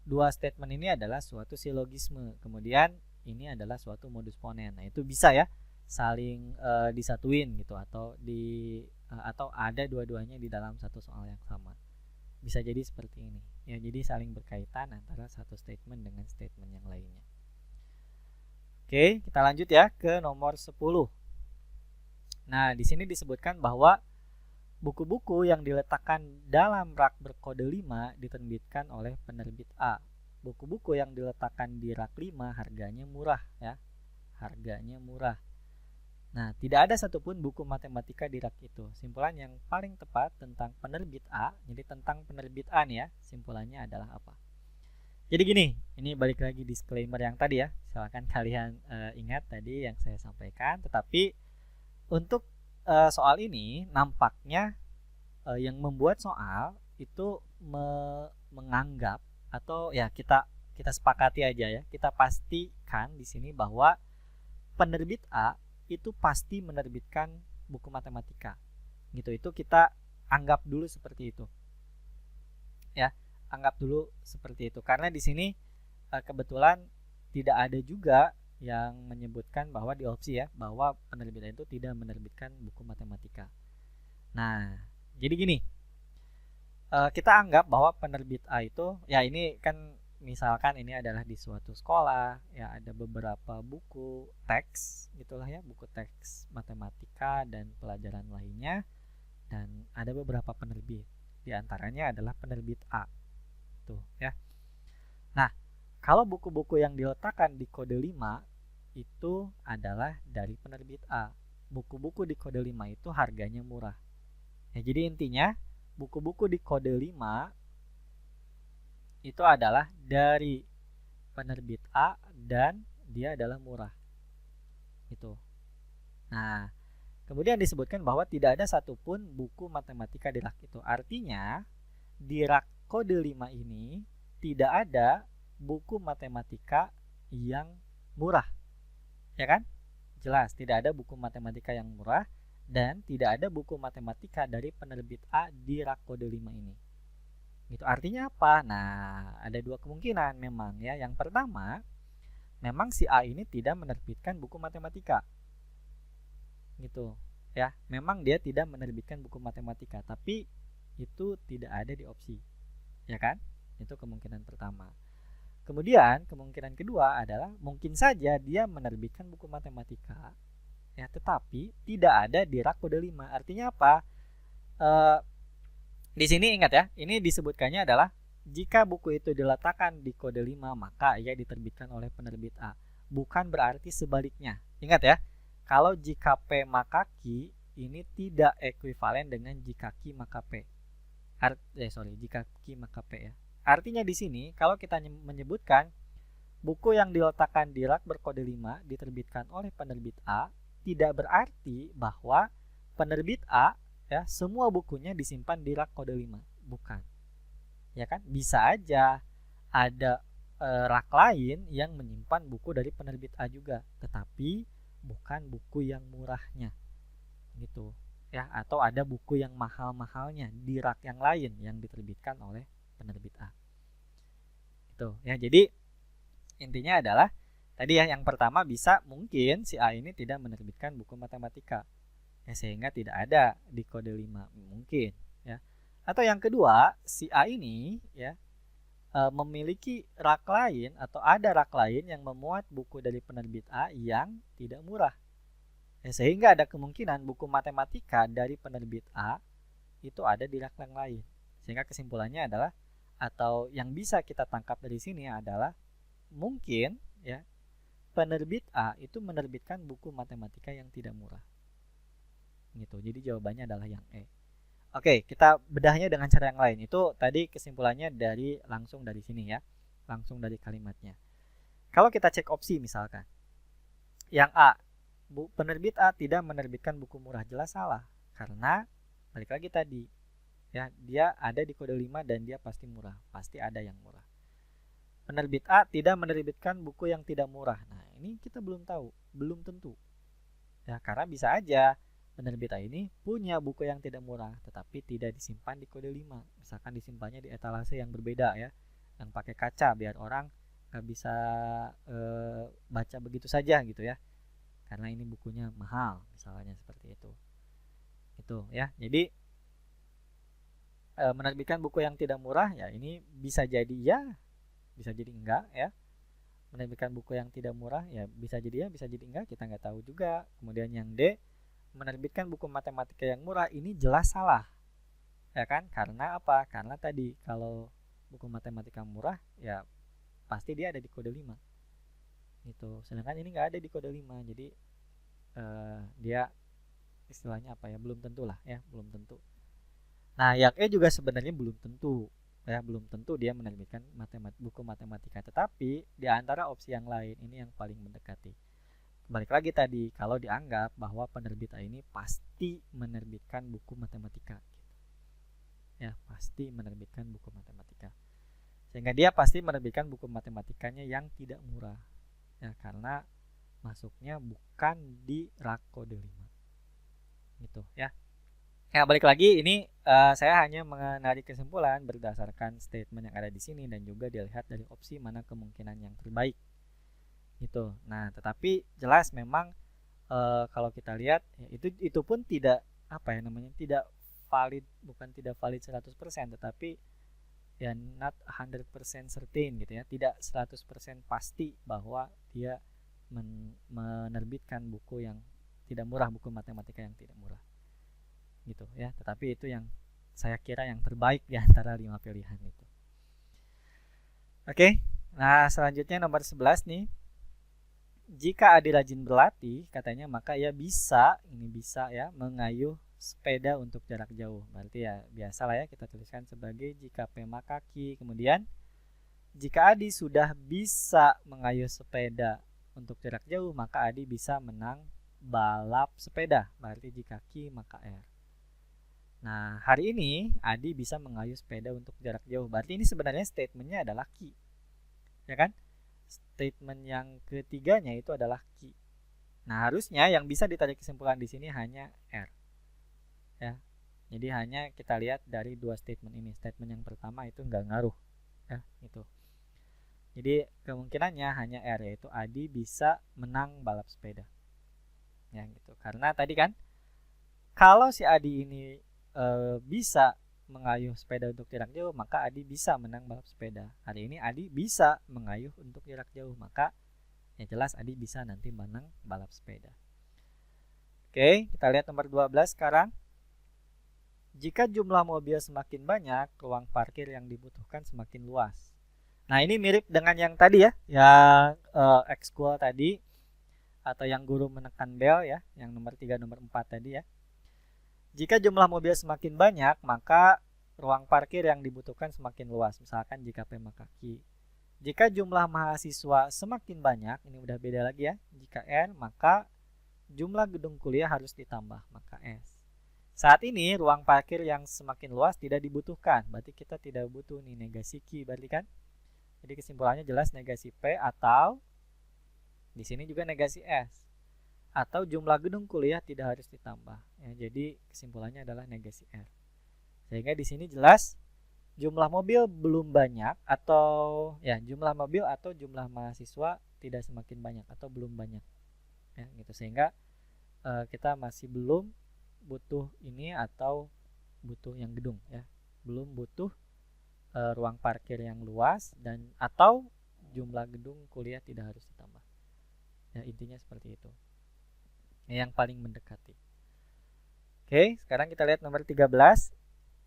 dua statement ini adalah suatu silogisme, kemudian ini adalah suatu modus ponen. Nah, itu bisa ya saling disatuin gitu, atau ada dua-duanya di dalam satu soal yang sama. Bisa jadi seperti ini ya, jadi saling berkaitan antara satu statement dengan statement yang lainnya. Oke, kita lanjut ya ke nomor 10. Nah, di sini disebutkan bahwa buku-buku yang diletakkan dalam rak berkode 5 diterbitkan oleh penerbit A. Buku-buku yang diletakkan di rak 5 harganya murah ya. Harganya murah. Nah, tidak ada satupun buku matematika di rak itu. Simpulan yang paling tepat tentang penerbit A, jadi tentang penerbit A nih ya, simpulannya adalah apa? Jadi gini, ini balik lagi disclaimer yang tadi ya. Silakan kalian ingat tadi yang saya sampaikan. Tetapi untuk soal ini nampaknya yang membuat soal itu menganggap, atau ya kita sepakati aja ya, kita pastikan di sini bahwa penerbit A itu pasti menerbitkan buku matematika. Gitu, itu kita anggap dulu seperti itu. Ya, anggap dulu seperti itu karena di sini kebetulan tidak ada juga yang menyebutkan bahwa di opsi ya, bahwa penerbit itu tidak menerbitkan buku matematika. Nah, jadi gini. Kita anggap bahwa penerbit A itu ya, ini kan misalkan ini adalah di suatu sekolah ya, ada beberapa buku teks gitulah ya, buku teks matematika dan pelajaran lainnya, dan ada beberapa penerbit, di antaranya adalah penerbit A tuh ya. Nah, kalau buku-buku yang diletakkan di kode 5 itu adalah dari penerbit A. Buku-buku di kode 5 itu harganya murah ya, jadi intinya buku-buku di kode 5 itu adalah dari penerbit A dan dia adalah murah. Itu. Nah, kemudian disebutkan bahwa tidak ada satupun buku matematika di rak itu. Artinya, di rak kode 5 ini tidak ada buku matematika yang murah. Ya kan? Jelas, tidak ada buku matematika yang murah dan tidak ada buku matematika dari penerbit A di rak kode 5 ini. Gitu. Artinya apa? Nah, ada dua kemungkinan memang ya. Yang pertama, memang si A ini tidak menerbitkan buku matematika. Gitu. Ya, memang dia tidak menerbitkan buku matematika, tapi itu tidak ada di opsi. Ya kan? Itu kemungkinan pertama. Kemudian, kemungkinan kedua adalah mungkin saja dia menerbitkan buku matematika ya, tetapi tidak ada di rak kode 5. Artinya apa? Di sini ingat ya, ini disebutkannya adalah jika buku itu diletakkan di kode 5 maka ia diterbitkan oleh penerbit A. Bukan berarti sebaliknya. Ingat ya, kalau jika P maka Q ini tidak ekuivalen dengan jika Q maka P. Jika Q maka P ya. Artinya di sini kalau kita menyebutkan buku yang diletakkan di rak berkode 5 diterbitkan oleh penerbit A, tidak berarti bahwa penerbit A ya semua bukunya disimpan di rak kode 5. Bukan. Ya kan? Bisa aja ada rak lain yang menyimpan buku dari penerbit A juga, tetapi bukan buku yang murahnya. Gitu. Ya, atau ada buku yang mahal-mahalnya di rak yang lain yang diterbitkan oleh penerbit A. Itu ya. Jadi intinya adalah tadi ya, yang pertama bisa mungkin si A ini tidak menerbitkan buku matematika. Ya, sehingga tidak ada di kode 5 mungkin ya. Atau yang kedua, si A ini ya memiliki rak lain atau ada rak lain yang memuat buku dari penerbit A yang tidak murah. Ya, sehingga ada kemungkinan buku matematika dari penerbit A itu ada di rak yang lain. Sehingga kesimpulannya adalah, atau yang bisa kita tangkap dari sini adalah mungkin ya penerbit A itu menerbitkan buku matematika yang tidak murah. Gitu. Jadi jawabannya adalah yang E. Oke, kita bedahnya dengan cara yang lain. Itu tadi kesimpulannya langsung dari sini ya. Langsung dari kalimatnya. Kalau kita cek opsi misalkan. Yang A, penerbit A tidak menerbitkan buku murah, jelas salah. Karena balik lagi tadi ya, dia ada di kode 5 dan dia pasti murah. Pasti ada yang murah. Penerbit A tidak menerbitkan buku yang tidak murah. Nah, ini kita belum tahu, belum tentu. Ya, karena bisa aja penerbit A ini punya buku yang tidak murah tetapi tidak disimpan di kode 5. Misalkan disimpannya di etalase yang berbeda ya, yang pakai kaca biar orang nggak bisa baca begitu saja gitu ya, karena ini bukunya mahal misalnya seperti itu. Itu ya. Jadi menerbitkan buku yang tidak murah ya, ini bisa jadi ya, bisa jadi enggak ya. Menerbitkan buku yang tidak murah ya, bisa jadi ya, bisa jadi enggak, kita nggak tahu juga. Kemudian yang D, menerbitkan buku matematika yang murah, ini jelas salah ya kan. Karena apa? Karena tadi kalau buku matematika murah ya pasti dia ada di kode 5 gitu. Sedangkan ini nggak ada di kode 5. Jadi dia istilahnya apa ya, belum tentu lah ya, belum tentu. Nah yang E juga sebenarnya belum tentu ya, belum tentu dia menerbitkan buku matematika. Tetapi di antara opsi yang lain ini yang paling mendekati. Balik lagi tadi, kalau dianggap bahwa penerbit A ini pasti menerbitkan buku matematika gitu. Ya, pasti menerbitkan buku matematika. Sehingga dia pasti menerbitkan buku matematikanya yang tidak murah. Ya, karena masuknya bukan di rak kode 5. Gitu ya. Ya, balik lagi ini saya hanya menarik kesimpulan berdasarkan statement yang ada di sini dan juga dilihat dari opsi mana kemungkinan yang terbaik. Gitu. Nah, tetapi jelas memang kalau kita lihat ya, itu pun tidak apa ya namanya, tidak valid, bukan tidak valid 100%, tetapi ya not 100% certain gitu ya, tidak 100% pasti bahwa dia menerbitkan buku yang tidak murah, buku matematika yang tidak murah. Gitu ya, tetapi itu yang saya kira yang terbaik di antara 5 pilihan itu. Oke. Nah, selanjutnya nomor 11 nih. Jika Adi rajin berlatih, katanya, maka ia bisa ya mengayuh sepeda untuk jarak jauh. Berarti ya biasa lah ya, kita tuliskan sebagai jika P maka Q. Kemudian jika Adi sudah bisa mengayuh sepeda untuk jarak jauh, maka Adi bisa menang balap sepeda. Berarti jika Q maka R. Nah, hari ini Adi bisa mengayuh sepeda untuk jarak jauh. Berarti ini sebenarnya statementnya adalah Q. Ya kan? Statement yang ketiganya itu adalah Q. Nah, harusnya yang bisa ditarik kesimpulan di sini hanya R. Ya. Jadi hanya kita lihat dari dua statement ini. Statement yang pertama itu enggak ngaruh. Ya, itu. Jadi kemungkinannya hanya R, yaitu Adi bisa menang balap sepeda. Ya, gitu. Karena tadi kan kalau si Adi ini bisa mengayuh sepeda untuk jarak jauh, maka Adi bisa menang balap sepeda. Hari ini Adi bisa mengayuh untuk jarak jauh, maka ya jelas Adi bisa nanti menang balap sepeda. Oke, kita lihat nomor 12 sekarang. Jika jumlah mobil semakin banyak, ruang parkir yang dibutuhkan semakin luas. Nah, ini mirip dengan yang tadi ya, yang ekskul tadi, atau yang guru menekan bel ya, yang nomor 3, nomor 4 tadi ya. Jika jumlah mobil semakin banyak, maka ruang parkir yang dibutuhkan semakin luas. Misalkan jika P maka Q. Jika jumlah mahasiswa semakin banyak, ini udah beda lagi ya. Jika R, maka jumlah gedung kuliah harus ditambah, maka S. Saat ini ruang parkir yang semakin luas tidak dibutuhkan. Berarti kita tidak butuh nih negasi Q, berarti kan? Jadi kesimpulannya jelas negasi P, atau di sini juga negasi S. Atau jumlah gedung kuliah tidak harus ditambah. Ya, jadi kesimpulannya adalah negasi R. Sehingga di sini jelas jumlah mobil belum banyak atau ya jumlah mobil atau jumlah mahasiswa tidak semakin banyak atau belum banyak ya gitu, sehingga kita masih belum butuh ini atau butuh yang gedung ya, belum butuh ruang parkir yang luas dan atau jumlah gedung kuliah tidak harus ditambah ya, intinya seperti itu yang paling mendekati. Oke, sekarang kita lihat nomor 13.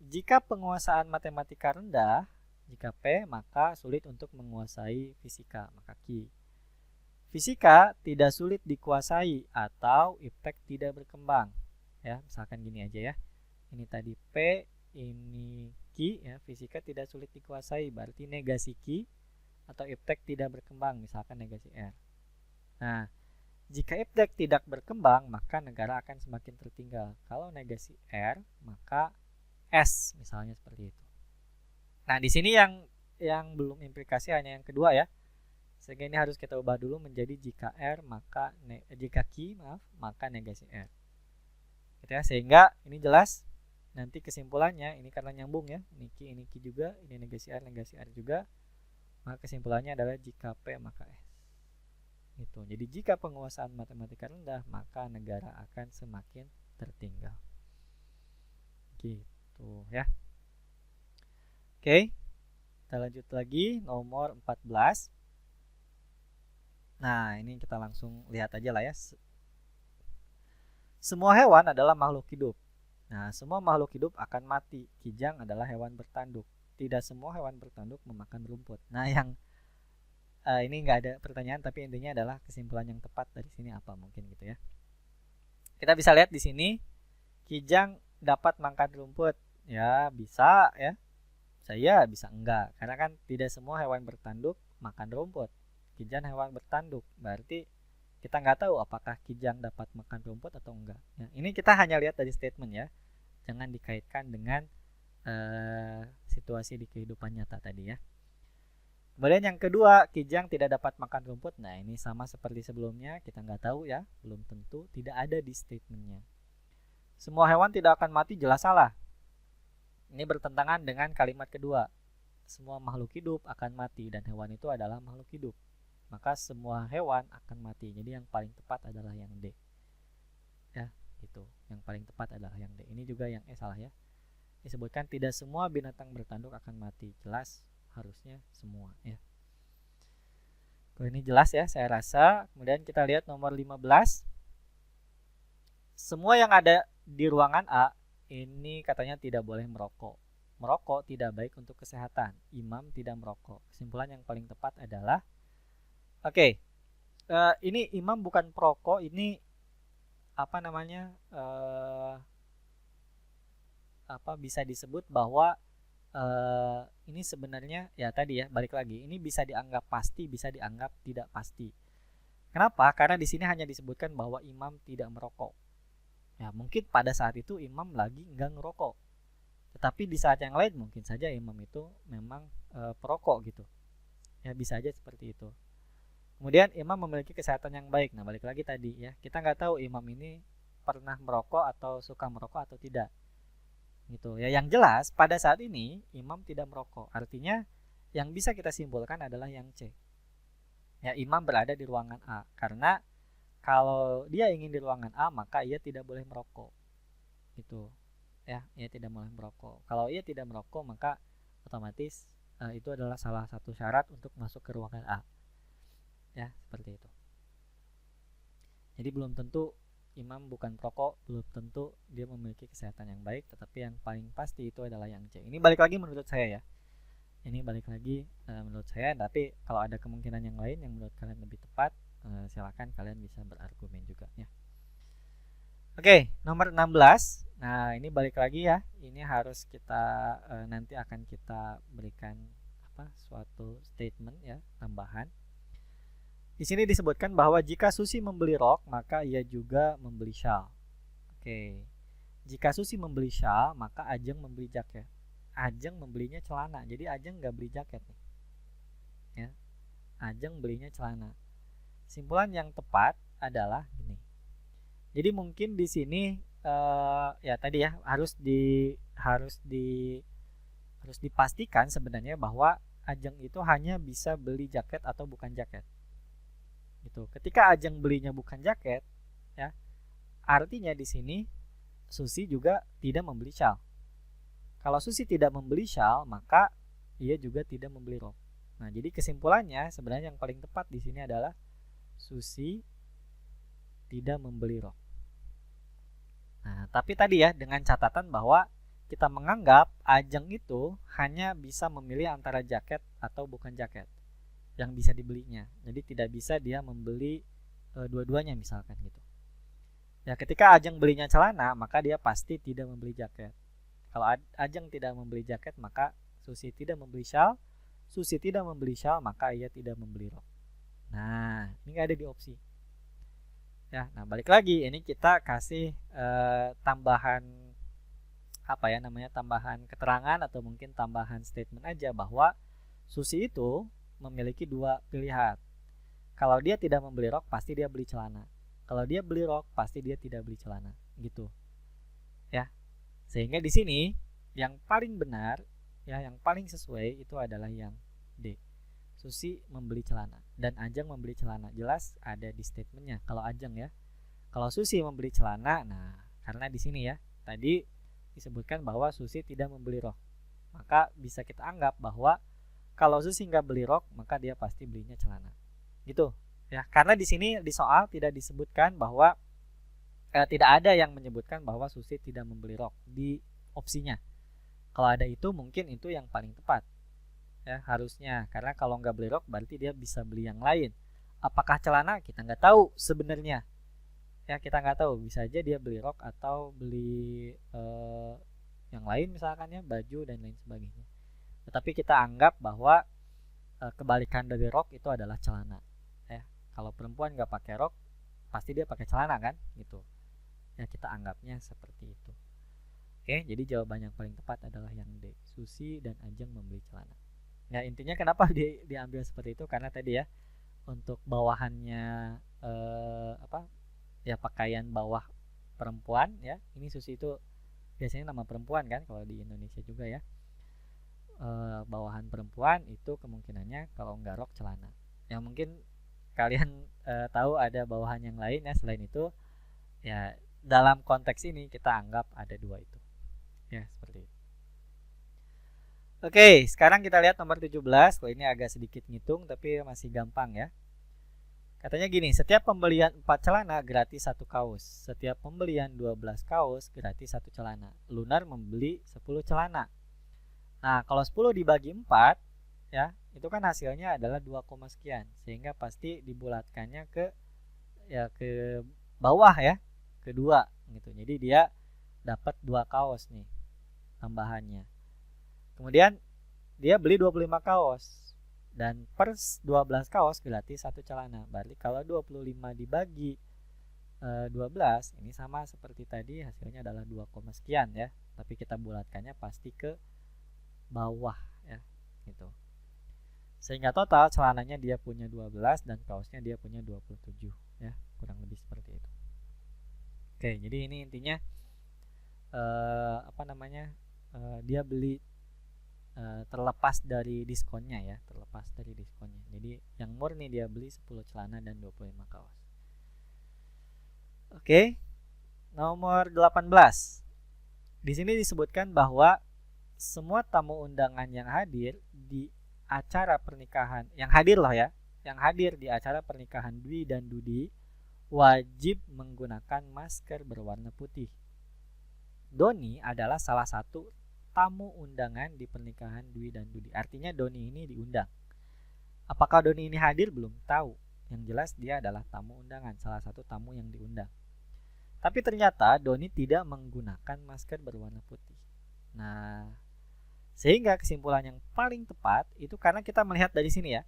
Jika penguasaan matematika rendah, jika P, maka sulit untuk menguasai fisika, maka Q. Fisika tidak sulit dikuasai atau iptek tidak berkembang. Ya, misalkan gini aja ya. Ini tadi P, ini Q ya, fisika tidak sulit dikuasai berarti negasi Q atau iptek tidak berkembang, misalkan negasi R. Nah, jika iptek tidak berkembang, maka negara akan semakin tertinggal. Kalau negasi R, maka S misalnya seperti itu. Nah, di sini yang belum implikasi hanya yang kedua ya. Sehingga ini harus kita ubah dulu menjadi jika R maka jika Q maka negasi R. Gitu ya, sehingga ini jelas. Nanti kesimpulannya ini karena nyambung ya. Ini Q juga, ini negasi R juga. Maka kesimpulannya adalah jika P maka S. Gitu. Jadi jika penguasaan matematika rendah, maka negara akan semakin tertinggal. Gitu ya. Oke, kita lanjut lagi nomor 14. Nah, ini kita langsung lihat aja lah ya. Semua hewan adalah makhluk hidup. Nah, semua makhluk hidup akan mati. Kijang adalah hewan bertanduk. Tidak semua hewan bertanduk memakan rumput. Nah, yang ini nggak ada pertanyaan, tapi intinya adalah kesimpulan yang tepat dari sini apa mungkin gitu ya. Kita bisa lihat di sini, kijang dapat makan rumput. Ya, bisa ya. Saya bisa enggak, karena kan tidak semua hewan bertanduk makan rumput. Kijang hewan bertanduk, berarti kita nggak tahu apakah kijang dapat makan rumput atau enggak. Ya, ini kita hanya lihat dari statement ya, jangan dikaitkan dengan situasi di kehidupan nyata tadi ya. Kemudian yang kedua, kijang tidak dapat makan rumput. Nah, ini sama seperti sebelumnya, kita nggak tahu ya, belum tentu, tidak ada di statementnya. Semua hewan tidak akan mati, jelas salah. Ini bertentangan dengan kalimat kedua. Semua makhluk hidup akan mati dan hewan itu adalah makhluk hidup. Maka semua hewan akan mati. Jadi yang paling tepat adalah yang D. Ya, gitu. Yang paling tepat adalah yang D. Ini juga yang E salah ya. Disebutkan tidak semua binatang bertanduk akan mati. Jelas harusnya semua ya. Kalau ini jelas ya, saya rasa. Kemudian kita lihat nomor 15. Semua yang ada di ruangan A ini katanya tidak boleh merokok. Merokok tidak baik untuk kesehatan. Imam tidak merokok. Kesimpulan yang paling tepat adalah ini imam bukan perokok. Ini apa namanya? Bisa disebut bahwa ini sebenarnya ya tadi ya, balik lagi. Ini bisa dianggap pasti, bisa dianggap tidak pasti. Kenapa? Karena di sini hanya disebutkan bahwa imam tidak merokok. Ya, mungkin pada saat itu imam lagi enggak ngerokok. Tetapi di saat yang lain mungkin saja imam itu memang perokok gitu. Ya, bisa aja seperti itu. Kemudian imam memiliki kesehatan yang baik. Nah, balik lagi tadi ya. Kita nggak tahu imam ini pernah merokok atau suka merokok atau tidak. Gitu. Ya, yang jelas pada saat ini imam tidak merokok. Artinya yang bisa kita simpulkan adalah yang C. Ya, imam berada di ruangan A karena kalau dia ingin di ruangan A, maka ia tidak boleh merokok. Gitu. Ya, ia tidak boleh merokok. Kalau ia tidak merokok, maka otomatis itu adalah salah satu syarat untuk masuk ke ruangan A. Ya, seperti itu. Jadi belum tentu imam bukan perokok, belum tentu dia memiliki kesehatan yang baik, tetapi yang paling pasti itu adalah yang C. Ini balik lagi menurut saya ya. Ini balik lagi menurut saya, tapi kalau ada kemungkinan yang lain yang menurut kalian lebih tepat, silakan kalian bisa berargumen juga ya. Oke, nomor 16. Nah, ini balik lagi ya. Ini harus kita nanti akan kita berikan suatu statement ya, tambahan. Di sini disebutkan bahwa jika Susi membeli rok, maka ia juga membeli shawl. Oke. Jika Susi membeli shawl, maka Ajeng membeli jaket. Ajeng membelinya celana. Jadi Ajeng nggak beli jaket nih. Ya. Ajeng belinya celana. Simpulan yang tepat adalah gini. Jadi mungkin di sini ya tadi ya harus harus dipastikan sebenarnya bahwa Ajeng itu hanya bisa beli jaket atau bukan jaket. Gitu. Ketika Ajeng belinya bukan jaket, ya, artinya di sini Susi juga tidak membeli shawl. Kalau Susi tidak membeli shawl, maka ia juga tidak membeli rok. Nah, jadi kesimpulannya sebenarnya yang paling tepat di sini adalah Susi tidak membeli rok. Nah, tapi tadi ya dengan catatan bahwa kita menganggap Ajeng itu hanya bisa memilih antara jaket atau bukan jaket yang bisa dibelinya. Jadi tidak bisa dia membeli dua-duanya misalkan gitu. Ya, ketika Ajeng belinya celana, maka dia pasti tidak membeli jaket. Kalau Ajeng tidak membeli jaket, maka Susi tidak membeli shawl. Susi tidak membeli shawl, maka ia tidak membeli rok. Nah, ini nggak ada di opsi. Ya, nah balik lagi, ini kita kasih tambahan apa ya namanya, tambahan keterangan atau mungkin tambahan statement aja bahwa Susi itu memiliki dua pilihan. Kalau dia tidak membeli rok, pasti dia beli celana. Kalau dia beli rok, pasti dia tidak beli celana, gitu. Ya. Sehingga di sini yang paling benar, ya, yang paling sesuai itu adalah yang D. Susi membeli celana dan Ajeng membeli celana. Jelas ada di statementnya. Kalau Ajeng ya. Kalau Susi membeli celana, nah karena di sini ya tadi disebutkan bahwa Susi tidak membeli rok, maka bisa kita anggap bahwa kalau Susi nggak beli rok, maka dia pasti belinya celana. Gitu ya. Karena di sini di soal tidak disebutkan bahwa tidak ada yang menyebutkan bahwa Susi tidak membeli rok di opsinya. Kalau ada itu mungkin itu yang paling tepat. Ya, harusnya, karena kalau nggak beli rok berarti dia bisa beli yang lain. Apakah celana, kita nggak tahu sebenarnya. Ya, kita nggak tahu, bisa aja dia beli rok atau beli yang lain misalkan ya, baju dan lain sebagainya. Tetapi kita anggap bahwa kebalikan dari rok itu adalah celana. Ya, kalau perempuan nggak pakai rok pasti dia pakai celana kan, gitu. Ya, kita anggapnya seperti itu. Oke, jadi jawaban yang paling tepat adalah yang D. Susi dan Ajeng membeli celana. Ya, intinya kenapa diambil seperti itu, karena tadi ya untuk bawahannya ya pakaian bawah perempuan ya, ini Susi itu biasanya nama perempuan kan kalau di Indonesia juga ya, bawahan perempuan itu kemungkinannya kalau nggak rok celana. Yang mungkin kalian tahu ada bawahan yang lain ya selain itu, ya dalam konteks ini kita anggap ada dua itu ya, seperti itu. Oke, sekarang kita lihat nomor 17. Kalau ini agak sedikit ngitung tapi masih gampang ya. Katanya gini, setiap pembelian 4 celana gratis 1 kaos. Setiap pembelian 12 kaos gratis 1 celana. Lunar membeli 10 celana. Nah, kalau 10 dibagi 4 ya, itu kan hasilnya adalah 2, sekian. Sehingga pasti dibulatkannya ke bawah ya, ke 2 gitu. Jadi dia dapat 2 kaos nih tambahannya. Kemudian dia beli 25 kaos dan per 12 kaos gratis 1 celana. Berarti kalau 25 dibagi 12 ini sama seperti tadi, hasilnya adalah 2, sekian ya. Tapi kita bulatkannya pasti ke bawah ya, gitu. Sehingga total celananya dia punya 12 dan kaosnya dia punya 27 ya, kurang lebih seperti itu. Oke, jadi ini intinya dia beli terlepas dari diskonnya ya, terlepas dari diskonnya. Jadi yang murni dia beli 10 celana dan 25 kaos. Oke. Nomor 18. Di sini disebutkan bahwa semua tamu undangan yang hadir di acara pernikahan, yang hadir di acara pernikahan Dwi dan Dudi wajib menggunakan masker berwarna putih. Doni adalah salah satu tamu undangan di pernikahan Dwi dan Dudi. Artinya Doni ini diundang. Apakah Doni ini hadir? Belum tahu. Yang jelas dia adalah tamu undangan, salah satu tamu yang diundang. Tapi ternyata Doni tidak menggunakan masker berwarna putih. Nah, sehingga kesimpulan yang paling tepat itu karena kita melihat dari sini ya,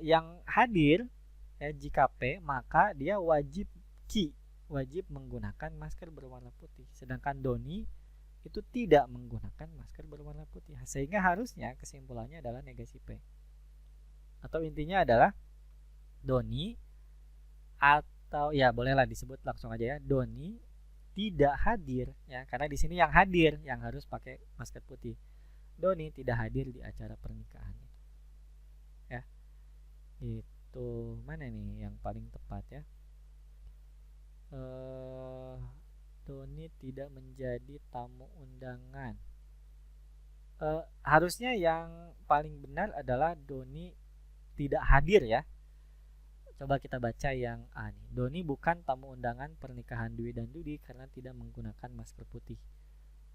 yang hadir JKP, maka dia wajib menggunakan masker berwarna putih. Sedangkan Doni itu tidak menggunakan masker berwarna putih, sehingga harusnya kesimpulannya adalah negasi P. Atau intinya adalah Doni, atau ya bolehlah disebut langsung aja ya, Doni tidak hadir ya, karena di sini yang hadir yang harus pakai masker putih. Doni tidak hadir di acara pernikahan itu. Ya, itu mana nih yang paling tepat ya? Doni tidak menjadi tamu undangan. Harusnya yang paling benar adalah Doni tidak hadir ya. Coba kita baca yang A nih. Doni bukan tamu undangan pernikahan Dwi dan Dudi karena tidak menggunakan masker putih.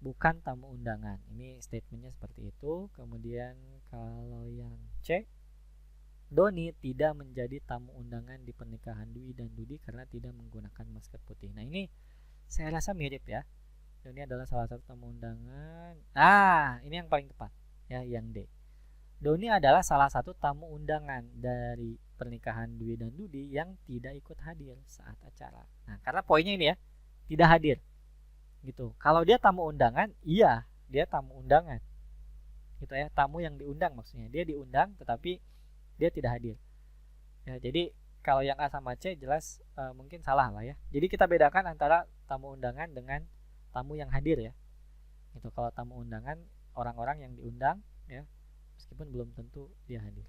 Bukan tamu undangan. Ini statementnya seperti itu. Kemudian kalau yang C, Doni tidak menjadi tamu undangan di pernikahan Dwi dan Dudi karena tidak menggunakan masker putih. Nah ini saya rasa mirip ya. Doni adalah salah satu tamu undangan. Ini yang paling tepat ya, yang D. Doni adalah salah satu tamu undangan dari pernikahan Dwi dan Dudi yang tidak ikut hadir saat acara. Nah, karena poinnya ini ya, tidak hadir. Gitu. Kalau dia tamu undangan, iya, dia tamu undangan. Gitu ya, tamu yang diundang maksudnya. Dia diundang tetapi dia tidak hadir. Ya, jadi kalau yang A sama C jelas mungkin salah lah ya. Jadi kita bedakan antara tamu undangan dengan tamu yang hadir ya. Itu kalau tamu undangan orang-orang yang diundang ya, meskipun belum tentu dia hadir.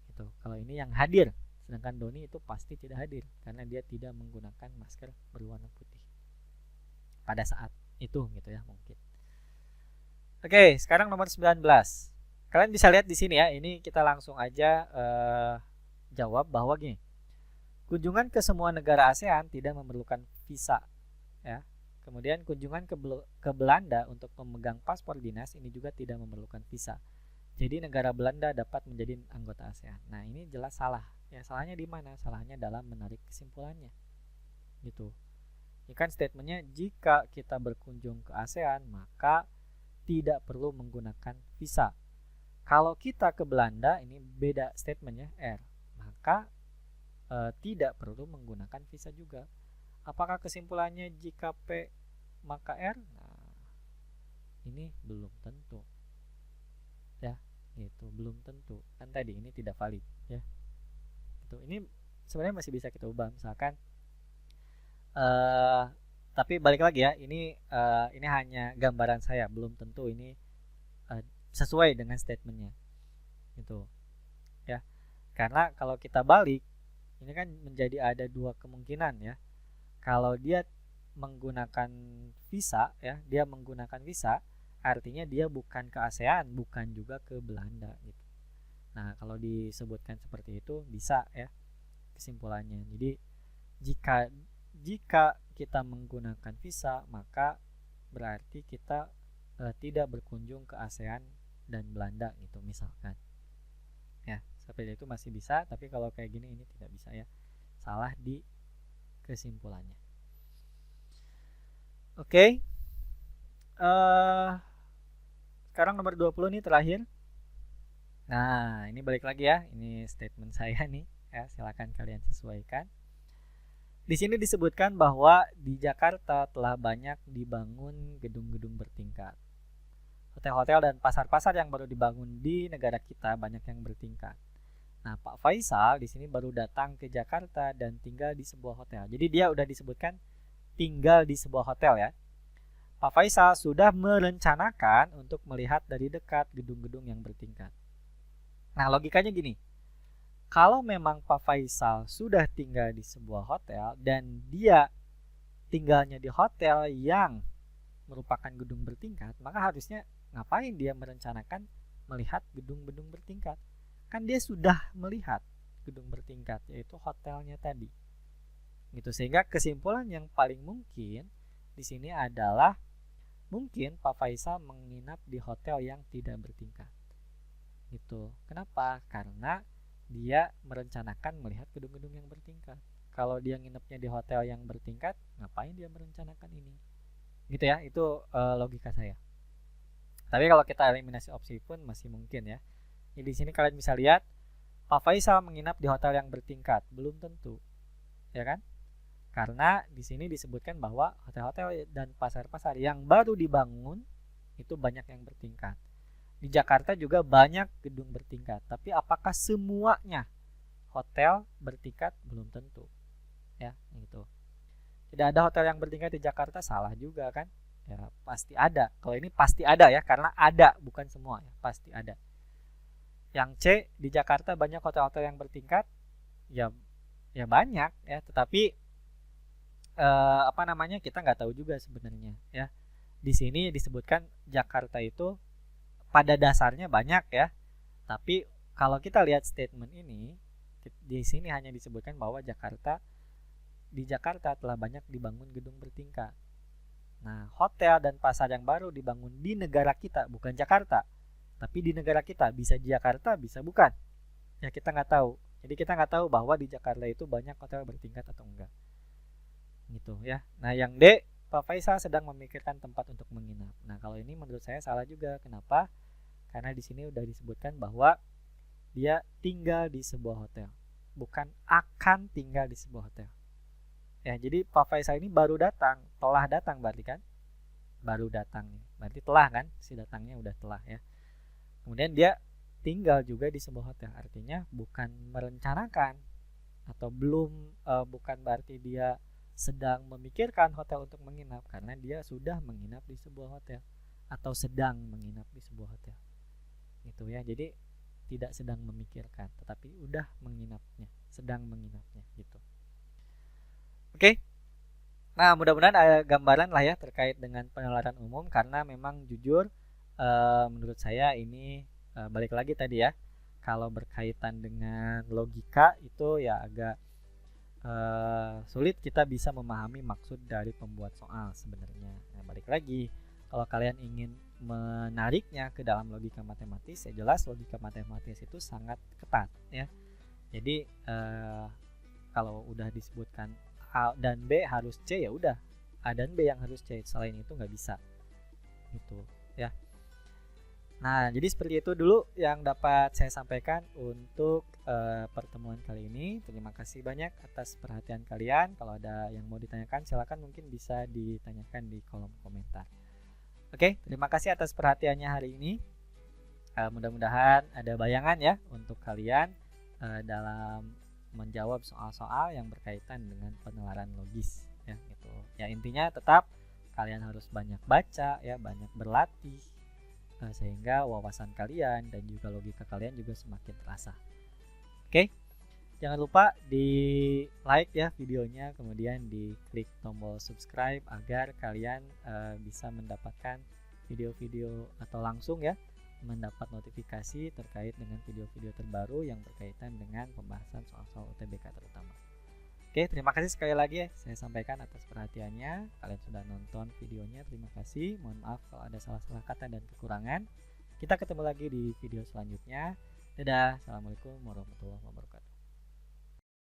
Gitu. Kalau ini yang hadir, sedangkan Doni itu pasti tidak hadir karena dia tidak menggunakan masker berwarna putih pada saat itu gitu ya mungkin. Oke, sekarang nomor 19. Kalian bisa lihat di sini ya, ini kita langsung aja jawab bahwa gini. Kunjungan ke semua negara ASEAN tidak memerlukan visa ya. Kemudian kunjungan ke Belanda untuk memegang paspor dinas ini juga tidak memerlukan visa. Jadi negara Belanda dapat menjadi anggota ASEAN. Nah, ini jelas salah. Ya, salahnya di mana? Salahnya dalam menarik kesimpulannya. Gitu. Ini kan statementnya jika kita berkunjung ke ASEAN maka tidak perlu menggunakan visa. Kalau kita ke Belanda, ini beda statementnya R. Maka tidak perlu menggunakan visa juga. Apakah kesimpulannya jika P maka R? Nah, ini belum tentu. Ya, itu belum tentu. Kan tadi ini tidak valid, ya. Itu ini sebenarnya masih bisa kita ubah misalkan tapi balik lagi ya, ini hanya gambaran saya, belum tentu ini sesuai dengan statementnya. Gitu. Ya. Karena kalau kita balik, ini kan menjadi ada dua kemungkinan ya. Kalau dia menggunakan visa ya, dia menggunakan visa artinya dia bukan ke ASEAN, bukan juga ke Belanda gitu. Nah, kalau disebutkan seperti itu bisa ya kesimpulannya. Jadi jika kita menggunakan visa, maka berarti kita tidak berkunjung ke ASEAN dan Belanda gitu misalkan. Ya, seperti itu masih bisa, tapi kalau kayak gini ini tidak bisa ya. Salah di kesimpulannya. Oke. Sekarang nomor 20 nih terakhir. Nah, ini balik lagi ya. Ini statement saya nih ya, silakan kalian sesuaikan. Di sini disebutkan bahwa di Jakarta telah banyak dibangun gedung-gedung bertingkat. Hotel-hotel dan pasar-pasar yang baru dibangun di negara kita banyak yang bertingkat. Nah, Pak Faisal di sini baru datang ke Jakarta dan tinggal di sebuah hotel. Jadi dia udah disebutkan tinggal di sebuah hotel ya. Pak Faisal sudah merencanakan untuk melihat dari dekat gedung-gedung yang bertingkat. Nah, logikanya gini. Kalau memang Pak Faisal sudah tinggal di sebuah hotel dan dia tinggalnya di hotel yang merupakan gedung bertingkat, maka harusnya ngapain dia merencanakan melihat gedung-gedung bertingkat? Kan dia sudah melihat gedung bertingkat, yaitu hotelnya tadi. Gitu, sehingga kesimpulan yang paling mungkin di sini adalah mungkin Pak Faisal menginap di hotel yang tidak bertingkat. Gitu. Kenapa? Karena dia merencanakan melihat gedung-gedung yang bertingkat. Kalau dia nginepnya di hotel yang bertingkat, ngapain dia merencanakan ini? Gitu ya, itu logika saya. Tapi kalau kita eliminasi opsi pun masih mungkin ya. Jadi di sini kalian bisa lihat Pak Faisal menginap di hotel yang bertingkat, belum tentu. Ya kan? Karena di sini disebutkan bahwa hotel-hotel dan pasar-pasar yang baru dibangun itu banyak yang bertingkat. Di Jakarta juga banyak gedung bertingkat, tapi apakah semuanya hotel bertingkat? Belum tentu. Ya, gitu. Tidak ada hotel yang bertingkat di Jakarta, salah juga kan? Ya pasti ada. Kalau ini pasti ada ya, karena ada, bukan semua ya, pasti ada. Yang C, di Jakarta banyak hotel-hotel yang bertingkat. Ya, ya banyak ya, tetapi apa namanya, kita nggak tahu juga sebenarnya ya. Di sini disebutkan Jakarta itu pada dasarnya banyak ya, tapi kalau kita lihat statement ini, di sini hanya disebutkan bahwa di Jakarta telah banyak dibangun gedung bertingkat. Nah, hotel dan pasar yang baru dibangun di negara kita, bukan Jakarta, tapi di negara kita. Bisa di Jakarta, bisa bukan. Ya kita nggak tahu. Jadi kita nggak tahu bahwa di Jakarta itu banyak hotel bertingkat atau enggak. Gitu ya. Nah, yang D, Pak Faisal sedang memikirkan tempat untuk menginap. Nah, kalau ini menurut saya salah juga. Kenapa? Karena di sini udah disebutkan bahwa dia tinggal di sebuah hotel, bukan akan tinggal di sebuah hotel. Ya, jadi Pak Faisal ini baru datang, telah datang berarti kan? Baru datang nih. Berarti telah kan? Si datangnya udah telah ya. Kemudian dia tinggal juga di sebuah hotel. Artinya bukan merencanakan atau belum, bukan berarti dia sedang memikirkan hotel untuk menginap, karena dia sudah menginap di sebuah hotel atau sedang menginap di sebuah hotel. Gitu ya. Jadi tidak sedang memikirkan, tetapi udah menginapnya, sedang menginapnya gitu. Oke. Nah, mudah-mudahan ada gambaran lah ya terkait dengan penularan umum, karena memang jujur menurut saya ini balik lagi tadi ya, kalau berkaitan dengan logika itu ya agak sulit kita bisa memahami maksud dari pembuat soal sebenarnya. Nah, balik lagi, kalau kalian ingin menariknya ke dalam logika matematis, ya jelas logika matematis itu sangat ketat ya. Jadi kalau udah disebutkan A dan B harus C, ya udah A dan B yang harus C, selain itu nggak bisa gitu ya. Nah, jadi seperti itu dulu yang dapat saya sampaikan untuk pertemuan kali ini. Terima kasih banyak atas perhatian kalian. Kalau ada yang mau ditanyakan, silakan mungkin bisa ditanyakan di kolom komentar. Oke, terima kasih atas perhatiannya hari ini. Mudah-mudahan ada bayangan ya untuk kalian dalam menjawab soal-soal yang berkaitan dengan penularan logis ya gitu. Ya intinya tetap kalian harus banyak baca ya, banyak berlatih sehingga wawasan kalian dan juga logika kalian juga semakin terasa. Oke, jangan lupa di like ya videonya, kemudian di klik tombol subscribe agar kalian bisa mendapatkan video-video atau langsung ya mendapat notifikasi terkait dengan video-video terbaru yang berkaitan dengan pembahasan soal-soal UTBK terutama. Oke, terima kasih sekali lagi ya saya sampaikan atas perhatiannya. Kalian sudah nonton videonya, terima kasih. Mohon maaf kalau ada salah-salah kata dan kekurangan. Kita ketemu lagi di video selanjutnya. Dadah, assalamualaikum warahmatullahi wabarakatuh.